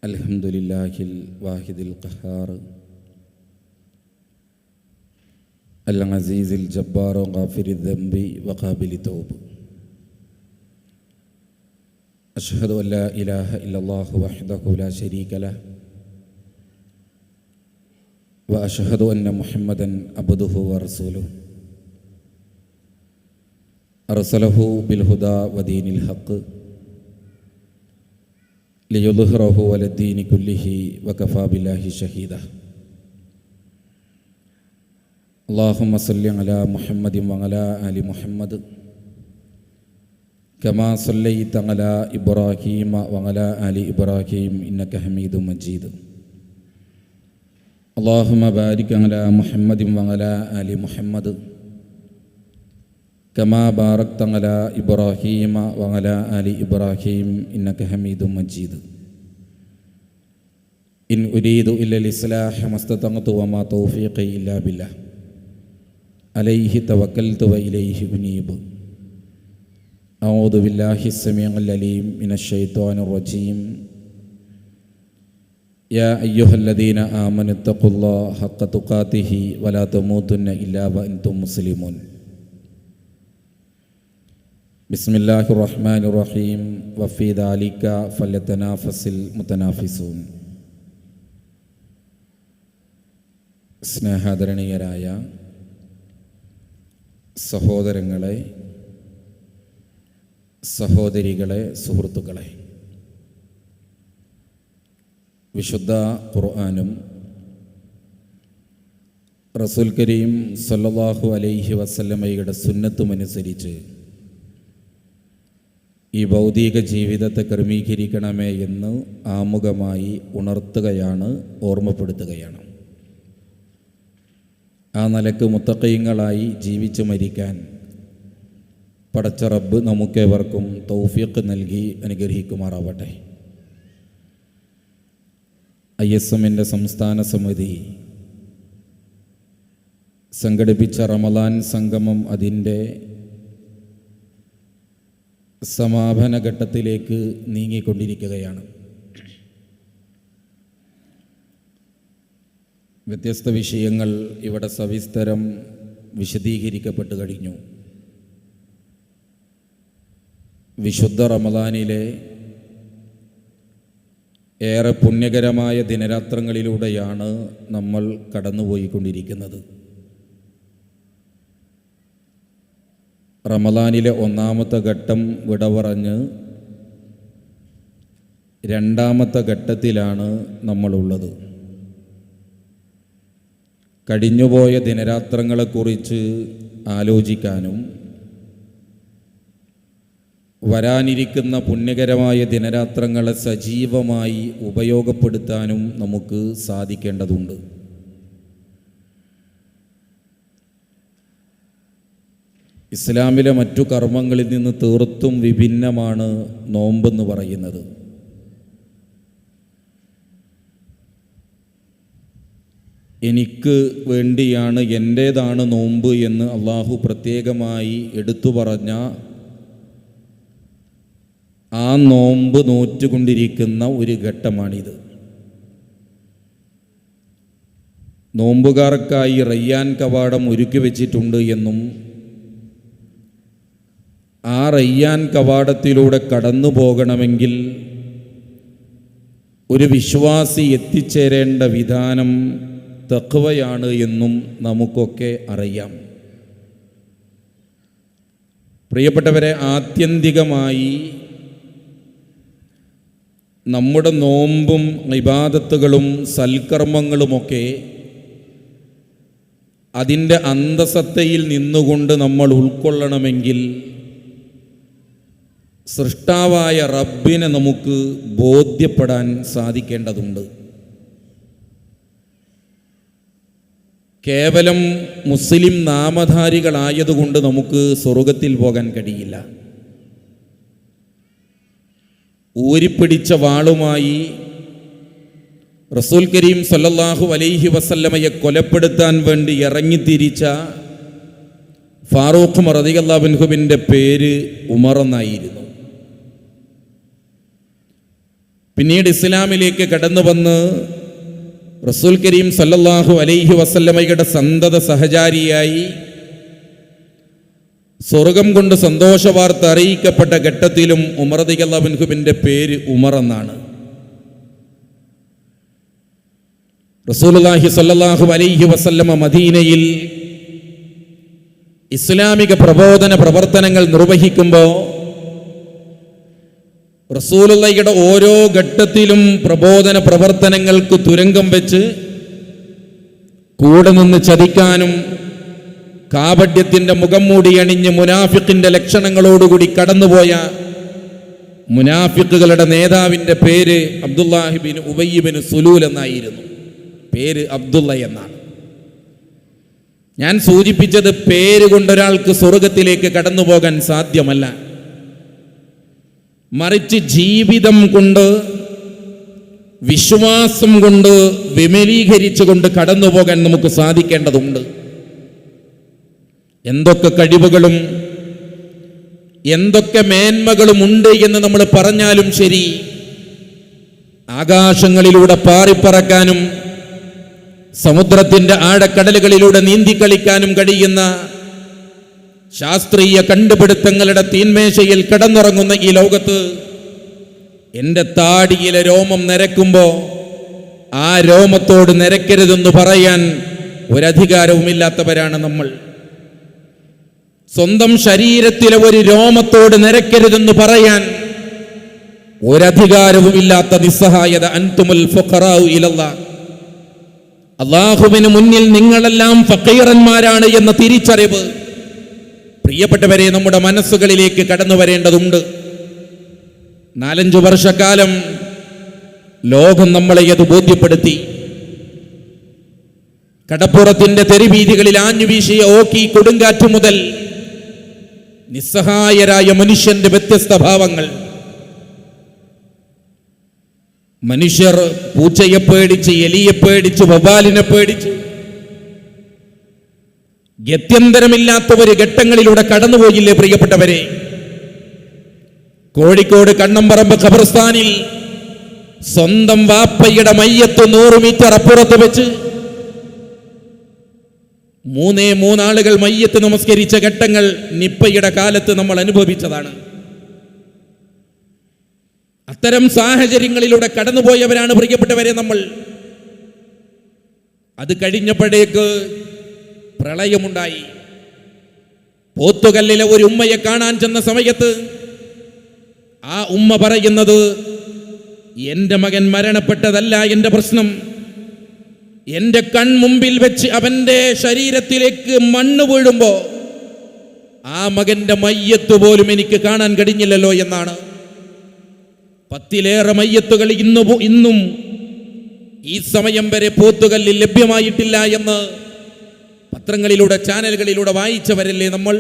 അൽഹംദുലില്ലാഹിൽ വാഹിദിൽ ഖഹാർ അൽ അസീസിൽ ജബ്ബാർ ഗാഫിരിദ് ദംബി വഖാബിലി തൗബ്. അഷ്ഹദു അൻ ലാ ഇലാഹ ഇല്ലല്ലാഹു വഹ്ദഹു ലാ ശരീക ലഹ് വ അഷ്ഹദു അന്ന മുഹമ്മദൻ അബ്ദുഹു വറസൂലുഹു അർസലഹു ബിൽ ഹുദാ വദീനിൽ ഹഖ് ലിയുദ്ഹിറഹു അലദ്ദീനി കുല്ലിഹി വകഫാ ബില്ലാഹി ഷഹീദ. അല്ലാഹുമ്മ സല്ലി അലാ മുഹമ്മദിൻ വഅലാ ആലി മുഹമ്മദ് കമാ സല്ലൈത അലാ ഇബ്രാഹീമ വഅലാ ആലി ഇബ്രാഹീം ഇന്നക ഹമീദും മജീദ്. അല്ലാഹുമ്മ ബാരിക് അലാ മുഹമ്മദിൻ വഅലാ ആലി മുഹമ്മദ് കമാ ബാറക്ത അലാ ഇബ്രാഹീമ വഅലാ ആലി ഇബ്രാഹീം ഇന്നക ഹമീദും മജീദ്. ഇൻ ഉരീദു ഇല്ലൽ ഇസ്ലാഹ മസ്തതഅതു വമാ തൗഫീഖി ഇല്ലാ ബില്ലാഹ് അലൈഹി തവക്കൽതു വഇലൈഹി ഉനീബ്. അഊദു ബില്ലാഹി സമീഉൽ അലീം മിനശ് ശൈത്വാനിർ റജീം. യാ അയ്യുഹല്ലദീന ആമനു തഖുല്ലാഹ ഹഖ്ക തുഖാതിഹി വലാ തമൂതുന്ന ഇല്ലാ വഅൻതും മുസ്ലിമൂൻ. ബിസ്മില്ലാഹിർ റഹ്മാനിർ റഹീം. വഫീ ദാലിക ഫല്യതനാഫസിൽ മുതനാഫിസൂൻ. സ്നേഹാദരണീയരായ സഹോദരങ്ങളെ, സഹോദരികളെ, സുഹൃത്തുക്കളെ, വിശുദ്ധ ഖുർആനും റസൂൽ കരീം സല്ലല്ലാഹു അലൈഹി വസല്ലമയുടെ സുന്നത്തുമനുസരിച്ച് ഈ ഭൗതിക ജീവിതത്തെ ക്രമീകരിക്കണമേ എന്ന് ആമുഖമായി ഉണർത്തുകയാണ്, ഓർമ്മപ്പെടുത്തുകയാണ്. ആ നിലക്ക് മുത്തഖീങ്ങളായി ജീവിച്ചു മരിക്കാൻ പടച്ച റബ്ബ് നമുക്കേവർക്കും തൗഫീഖ് നൽകി അനുഗ്രഹിക്കുമാറാവട്ടെ. ISMൻ്റെ സംസ്ഥാന സമിതി സംഘടിപ്പിച്ച റമദാൻ സംഗമം അതിൻ്റെ സമാപന ഘട്ടത്തിലേക്ക് നീങ്ങിക്കൊണ്ടിരിക്കുകയാണ്. വ്യത്യസ്ത വിഷയങ്ങൾ ഇവിടെ സവിസ്തരം വിശദീകരിക്കപ്പെട്ടു കഴിഞ്ഞു. വിശുദ്ധ റമദാനിലെ ഏറെ പുണ്യകരമായ ദിനരാത്രങ്ങളിലൂടെയാണ് നമ്മൾ കടന്നുപോയിക്കൊണ്ടിരിക്കുന്നത്. റമദാനിലെ ഒന്നാമത്തെ ഘട്ടം വിട പറഞ്ഞ് രണ്ടാമത്തെ ഘട്ടത്തിലാണ് നമ്മളുള്ളത്. കഴിഞ്ഞുപോയ ദിനരാത്രങ്ങളെക്കുറിച്ച് ആലോചിക്കാനും വരാനിരിക്കുന്ന പുണ്യകരമായ ദിനരാത്രങ്ങളെ സജീവമായി ഉപയോഗപ്പെടുത്താനും നമുക്ക് സാധിക്കേണ്ടതുണ്ട്. ഇസ്ലാമിലെ മറ്റു കർമ്മങ്ങളിൽ നിന്ന് തീർത്തും വിഭിന്നമാണ് നോമ്പെന്ന് പറയുന്നത്. എനിക്ക് വേണ്ടിയാണ്, എൻ്റേതാണ് നോമ്പ് എന്ന് അള്ളാഹു പ്രത്യേകമായി എടുത്തു പറഞ്ഞ ആ നോമ്പ് നോറ്റുകൊണ്ടിരിക്കുന്ന ഒരു ഘട്ടമാണിത്. നോമ്പുകാർക്കായി റയ്യാൻ കവാടം ഒരുക്കി വച്ചിട്ടുണ്ട് എന്നും ആ റയ്യാൻ കവാടത്തിലൂടെ കടന്നു പോകണമെങ്കിൽ ഒരു വിശ്വാസി എത്തിച്ചേരേണ്ട വിധാനം തഖ്വയാണ് എന്നും നമുക്കൊക്കെ അറിയാം. പ്രിയപ്പെട്ടവരെ, ആത്യന്തികമായി നമ്മുടെ നോമ്പും ഇബാദത്തുകളും സൽക്കർമ്മങ്ങളുമൊക്കെ അതിൻ്റെ അന്തസത്തയിൽ നിന്നുകൊണ്ട് നമ്മൾ ഉൾക്കൊള്ളണമെങ്കിൽ സൃഷ്ടാവായ റബ്ബിനെ നമുക്ക് ബോധ്യപ്പെടാൻ സാധിക്കേണ്ടതുണ്ട്. കേവലം മുസ്ലിം നാമധാരികളായതുകൊണ്ട് നമുക്ക് സ്വർഗത്തിൽ പോകാൻ കഴിയില്ല. ഊരിപ്പിടിച്ച വാളുമായി റസൂൽ കരീം സല്ലല്ലാഹു അലൈഹി വസല്ലമയെ കൊലപ്പെടുത്താൻ വേണ്ടി ഇറങ്ങിത്തിരിച്ച ഫാറൂഖ് റളിയല്ലാഹു അൻഹുവിൻ്റെ പേര് ഉമർ എന്നായിരുന്നു. പിന്നീട് ഇസ്ലാമിലേക്ക് കടന്നു വന്ന് റസൂൽ കരീം സല്ലല്ലാഹു അലൈഹി വസല്ലമയുടെ സന്തത സഹചാരിയായി സ്വർഗം കൊണ്ട് സന്തോഷവാർത്ത അറിയിക്കപ്പെട്ട ഘട്ടത്തിലും ഉമർ റളിയല്ലാഹു അൻഹുവിൻ്റെ പേര് ഉമർ എന്നാണ്. റസൂലുള്ളാഹി സ്വല്ലല്ലാഹു അലൈഹി വസല്ലമ മദീനയിൽ ഇസ്ലാമിക പ്രബോധന പ്രവർത്തനങ്ങൾ നിർവഹിക്കുമ്പോൾ റസൂലുള്ളാഹിയുടെ ഓരോ ഘട്ടത്തിലും പ്രബോധന പ്രവർത്തനങ്ങൾക്ക് തുരങ്കം വെച്ച് കൂടെ നിന്ന് ചതിക്കാനും കാപട്യത്തിൻ്റെ മുഖം മൂടി അണിഞ്ഞ് മുനാഫിക്കിൻ്റെ ലക്ഷണങ്ങളോടുകൂടി കടന്നുപോയ മുനാഫിക്കുകളുടെ നേതാവിൻ്റെ പേര് അബ്ദുല്ലാഹി ബിൻ ഉബയ്യ് ബിൻ സുലൂൽ എന്നായിരുന്നു. പേര് അബ്ദുള്ള എന്നാണ്. ഞാൻ സൂചിപ്പിച്ചത് പേര് കൊണ്ടൊരാൾക്ക് സ്വർഗത്തിലേക്ക് കടന്നു പോകാൻ സാധ്യമല്ല. മറിച്ച് ജീവിതം കൊണ്ട്, വിശ്വാസം കൊണ്ട്, വിമലീകരിച്ചുകൊണ്ട് കടന്നു പോകാൻ നമുക്ക് സാധിക്കേണ്ടതുണ്ട്. എന്തൊക്കെ കഴിവുകളും എന്തൊക്കെ മേന്മകളും ഉണ്ട് എന്ന് നമ്മൾ പറഞ്ഞാലും ശരി, ആകാശങ്ങളിലൂടെ പാറിപ്പറക്കാനും സമുദ്രത്തിൻ്റെ ആഴക്കടലുകളിലൂടെ നീന്തിക്കളിക്കാനും കഴിയുന്ന ശാസ്ത്രീയ കണ്ടുപിടുത്തങ്ങളുടെ തീന്മേശയിൽ കിടന്നുറങ്ങുന്ന ഈ ലോകത്ത് എൻ്റെ താടിയിലെ രോമം നരക്കുമ്പോൾ ആ രോമത്തോട് നരക്കരുതെന്ന് പറയാൻ ഒരധികാരവുമില്ലാത്തവരാണ് നമ്മൾ. സ്വന്തം ശരീരത്തിലെ ഒരു രോമത്തോട് നരക്കരുതെന്ന് പറയാൻ ഒരധികാരവുമില്ലാത്ത നിസ്സഹായത. അൻതുമുൽ ഫുഖറാഉ ഇലല്ലാഹ്, അല്ലാഹുവിന് മുന്നിൽ നിങ്ങളെല്ലാം ഫഖീറന്മാരാണ് എന്ന തിരിച്ചറിവ് പ്രിയപ്പെട്ടവരെ നമ്മുടെ മനസ്സുകളിലേക്ക് കടന്നു വരേണ്ടതുണ്ട്. 4-5 വർഷക്കാലം ലോകം നമ്മളെ അത് ബോധ്യപ്പെടുത്തി. കടപ്പുറത്തിന്റെ തെരുവീഥികളിൽ ആഞ്ഞുവീശിയ ഓക്കി കൊടുങ്കാറ്റ് മുതൽ നിസ്സഹായരായ മനുഷ്യന്റെ വ്യത്യസ്ത ഭാവങ്ങൾ. മനുഷ്യർ പൂച്ചയെ പേടിച്ച്, എലിയെ പേടിച്ച്, വവ്വാലിനെ പേടിച്ച് ഗത്യന്തരമില്ലാത്ത ഒരു ഘട്ടങ്ങളിലൂടെ കടന്നുപോയില്ലേ പ്രിയപ്പെട്ടവരെ? കോഴിക്കോട് കണ്ണമ്പറമ്പ് ഖബർസ്ഥാനിൽ സ്വന്തം വാപ്പയുടെ മയ്യത്ത് 100 മീറ്റർ അപ്പുറത്ത് വെച്ച് 3 ആളുകൾ മയ്യത്ത് നമസ്കരിച്ച ഘട്ടങ്ങൾ നിപ്പയുടെ കാലത്ത് നമ്മൾ അനുഭവിച്ചതാണ്. അത്തരം സാഹചര്യങ്ങളിലൂടെ കടന്നുപോയവരാണ് പ്രിയപ്പെട്ടവരെ നമ്മൾ. അത് കഴിഞ്ഞപ്പോഴേക്ക് പ്രളയമുണ്ടായി. പോത്തുകല്ലിലെ ഒരു ഉമ്മയെ കാണാൻ ചെന്ന സമയത്ത് ആ ഉമ്മ പറയുന്നത്, എൻ്റെ മകൻ മരണപ്പെട്ടതല്ല എൻ്റെ പ്രശ്നം, എൻ്റെ കൺമുമ്പിൽ വെച്ച് അവൻ്റെ ശരീരത്തിലേക്ക് മണ്ണ് വീഴുമ്പോൾ ആ മകൻ്റെ മയ്യത്ത് പോലും എനിക്ക് കാണാൻ കഴിഞ്ഞില്ലല്ലോ എന്നാണ്. 10-ലേറെ മയ്യത്തുകൾ ഇന്നും ഈ സമയം വരെ പോത്തുകല്ലിൽ ലഭ്യമായിട്ടില്ല എന്ന് പത്രങ്ങളിലൂടെ, ചാനലുകളിലൂടെ വായിച്ചവരല്ലേ നമ്മൾ.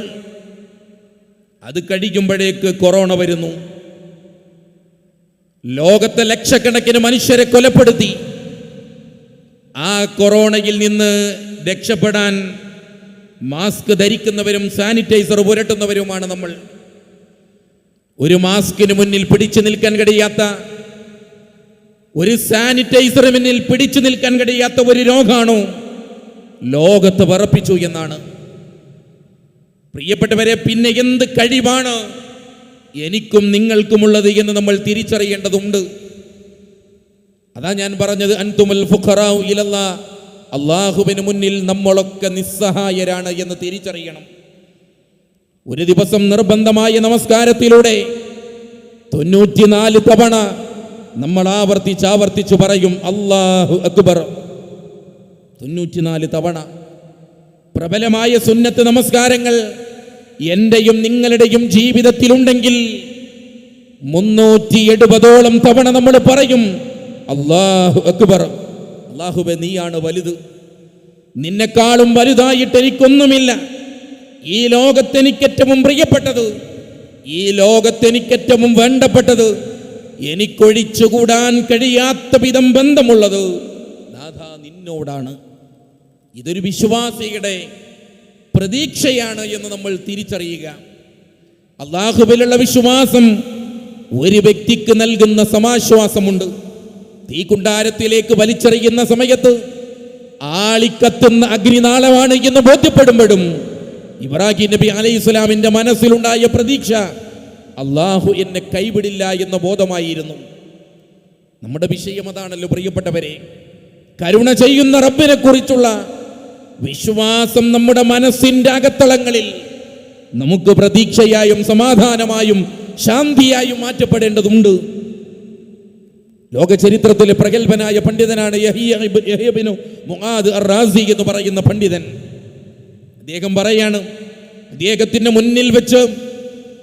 അത് കഴിയുമ്പോഴേക്ക് കൊറോണ വരുന്നു. ലോകത്തെ ലക്ഷക്കണക്കിന് മനുഷ്യരെ കൊലപ്പെടുത്തി. ആ കൊറോണയിൽ നിന്ന് രക്ഷപ്പെടാൻ മാസ്ക് ധരിക്കുന്നവരും സാനിറ്റൈസർ പുരട്ടുന്നവരുമാണ് നമ്മൾ. ഒരു മാസ്കിന് മുന്നിൽ പിടിച്ചു നിൽക്കാൻ കഴിയാത്ത, ഒരു സാനിറ്റൈസറിന് മുന്നിൽ പിടിച്ചു നിൽക്കാൻ കഴിയാത്ത ഒരു രോഗാണോ ലോകത്ത് വറപ്പിച്ചു എന്നാണ്. പ്രിയപ്പെട്ടവരെ, പിന്നെ എന്ത് കഴിവാണ് എനിക്കും നിങ്ങൾക്കുമുള്ളത് എന്ന് നമ്മൾ തിരിച്ചറിയേണ്ടതുണ്ട്. അതാ ഞാൻ പറഞ്ഞത്, അൻതുമുൽ ഫുഖറാഉ ഇലല്ലാഹ്, അല്ലാഹുവിന് മുന്നിൽ നമ്മളൊക്കെ നിസ്സഹായരാണ് എന്ന് തിരിച്ചറിയണം. ഒരു ദിവസം നിർബന്ധമായ നമസ്കാരത്തിലൂടെ 94 തവണ നമ്മൾ ആവർത്തിച്ച് പറയും അല്ലാഹു അക്ബർ. 94 തവണ. പ്രബലമായ സുന്നത്ത് നമസ്കാരങ്ങൾ എന്റെയും നിങ്ങളുടെയും ജീവിതത്തിലുണ്ടെങ്കിൽ 370ഓളം തവണ നമ്മൾ പറയും അല്ലാഹു അക്ബർ. അല്ലാഹുവേ, നീയാണ് വലുത്, നിന്നെക്കാളും വലുതായിട്ട് എനിക്കൊന്നുമില്ല. ഈ ലോകത്തെനിക്കേറ്റവും പ്രിയപ്പെട്ടത്, ഈ ലോകത്തെനിക്കേറ്റവും വേണ്ടപ്പെട്ടത്, എനിക്കൊഴിച്ചുകൂടാൻ കഴിയാത്ത വിധം ബന്ധമുള്ളത് നാഥാ നിന്നോടാണ്. ഇതൊരു വിശ്വാസിയുടെ പ്രതീക്ഷയാണ് എന്ന് നമ്മൾ തിരിച്ചറിയുക. അല്ലാഹുവിലുള്ള വിശ്വാസം ഒരു വ്യക്തിക്ക് നൽകുന്ന സമാശ്വാസമുണ്ട്. തീകുണ്ടാരത്തിലേക്ക് വലിച്ചെറിയുന്ന സമയത്ത് ആളിക്കത്തുന്ന അഗ്നിനാളമാണ് എന്ന് ബോധ്യപ്പെടുമ്പോഴും ഇബ്രാഹിം നബി അലൈഹിസ്സലാമിന്റെ മനസ്സിലുണ്ടായ പ്രതീക്ഷ അള്ളാഹു എന്നെ കൈവിടില്ല എന്ന ബോധമായിരുന്നു. നമ്മുടെ വിഷയം അതാണല്ലോ പ്രിയപ്പെട്ടവരെ. കരുണ ചെയ്യുന്ന റബ്ബിനെ കുറിച്ചുള്ള വിശ്വാസം നമ്മുടെ മനസ്സിന്റെ അകത്തളങ്ങളിൽ നമുക്ക് പ്രതീക്ഷയായും സമാധാനമായും ശാന്തിയായും മാറ്റപ്പെടേണ്ടതുണ്ട്. ലോക ചരിത്രത്തിലെ പ്രഗത്ഭനായ പണ്ഡിതനാണ് യഹ്യ ഇബ്നു മുആദ് അർ-റാസി എന്ന് പറയുന്ന പണ്ഡിതൻ. അദ്ദേഹം പറയാണ്, അദ്ദേഹത്തിന്റെ മുന്നിൽ വെച്ച്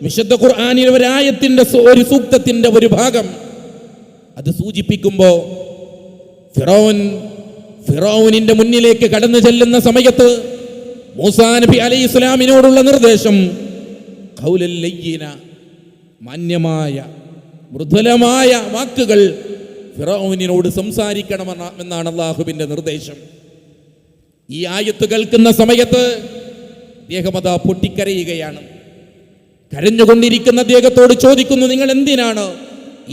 വിശുദ്ധ ഖുർആനിലെ ഒരു ആയത്തിന്റെ ഒരു സൂക്തത്തിന്റെ ഒരു ഭാഗം അത് സൂചിപ്പിക്കുമ്പോ ഫിറൗനിന്റെ മുന്നിലേക്ക് കടന്നു ചെല്ലുന്ന സമയത്ത് മൂസാ നബി അലൈഹി സ്വലാമിനോടുള്ള നിർദ്ദേശം ഖൗലൽ ലയ്യിന, മാന്യമായ മൃദുലമായ വാക്കുകൾ ഫിറൗനിനോട് സംസാരിക്കണമെന്നാണ് അല്ലാഹുവിന്റെ നിർദ്ദേശം. ഈ ആയത്ത് കേൾക്കുന്ന സമയത്ത് അദ്ദേഹം അതാ പൊട്ടിക്കരയുകയാണ്. കരഞ്ഞുകൊണ്ടിരിക്കുന്ന അദ്ദേഹത്തോട് ചോദിക്കുന്നു, നിങ്ങൾ എന്തിനാണ്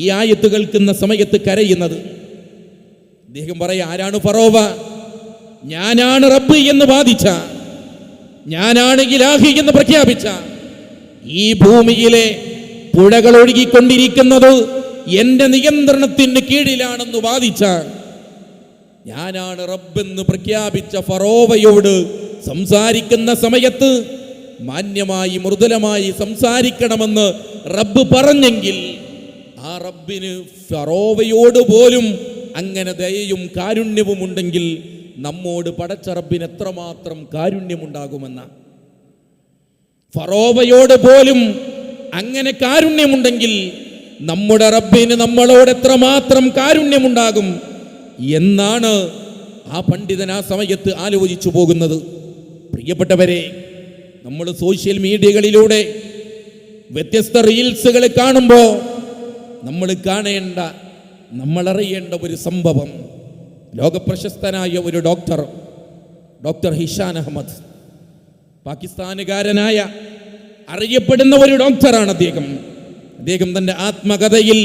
ഈ ആയത്ത് കേൾക്കുന്ന സമയത്ത് കരയുന്നത്? അദ്ദേഹം പറയാ, ആരാണ് ഫറോവ? ഞാനാണ് റബ്ബ് എന്ന് വാദിച്ച, ഞാനാണ് ഇലാഹി എന്ന് പ്രഖ്യാപിച്ച, ഈ ഭൂമിയിലെ പുഴകൾ ഒഴുകിക്കൊണ്ടിരിക്കുന്നത് എന്റെ നിയന്ത്രണത്തിന് കീഴിലാണെന്ന് വാദിച്ച, ഞാനാണ് റബ്ബെന്ന് പ്രഖ്യാപിച്ച ഫറോവയോട് സംസാരിക്കുന്ന സമയത്ത് മാന്യമായി മൃദുലമായി സംസാരിക്കണമെന്ന് റബ്ബ് പറഞ്ഞെങ്കിൽ ആ റബ്ബിന് ഫറോവയോട് പോലും അങ്ങനെ ദയയും കാരുണ്യവും ഉണ്ടെങ്കിൽ നമ്മോട് പടച്ച റബ്ബിന് എത്രമാത്രം കാരുണ്യമുണ്ടാകുമെന്ന. ഫറോവയോട് പോലും അങ്ങനെ കാരുണ്യമുണ്ടെങ്കിൽ നമ്മുടെ റബ്ബിന് നമ്മളോട് എത്രമാത്രം കാരുണ്യമുണ്ടാകും എന്നാണ് ആ പണ്ഡിതൻ ആ സമയത്ത് ആലോചിച്ചു പോകുന്നത്. പ്രിയപ്പെട്ടവരെ, നമ്മൾ സോഷ്യൽ മീഡിയകളിലൂടെ വ്യത്യസ്ത റീൽസുകൾ കാണുമ്പോൾ നമ്മൾ കാണേണ്ട, നമ്മളറിയേണ്ട ഒരു സംഭവം, ലോകപ്രശസ്തനായ ഒരു ഡോക്ടർ ഹിഷാൻ അഹമ്മദ്, പാകിസ്ഥാനുകാരനായ അറിയപ്പെടുന്ന ഒരു ഡോക്ടറാണ് അദ്ദേഹം തൻ്റെ ആത്മകഥയിൽ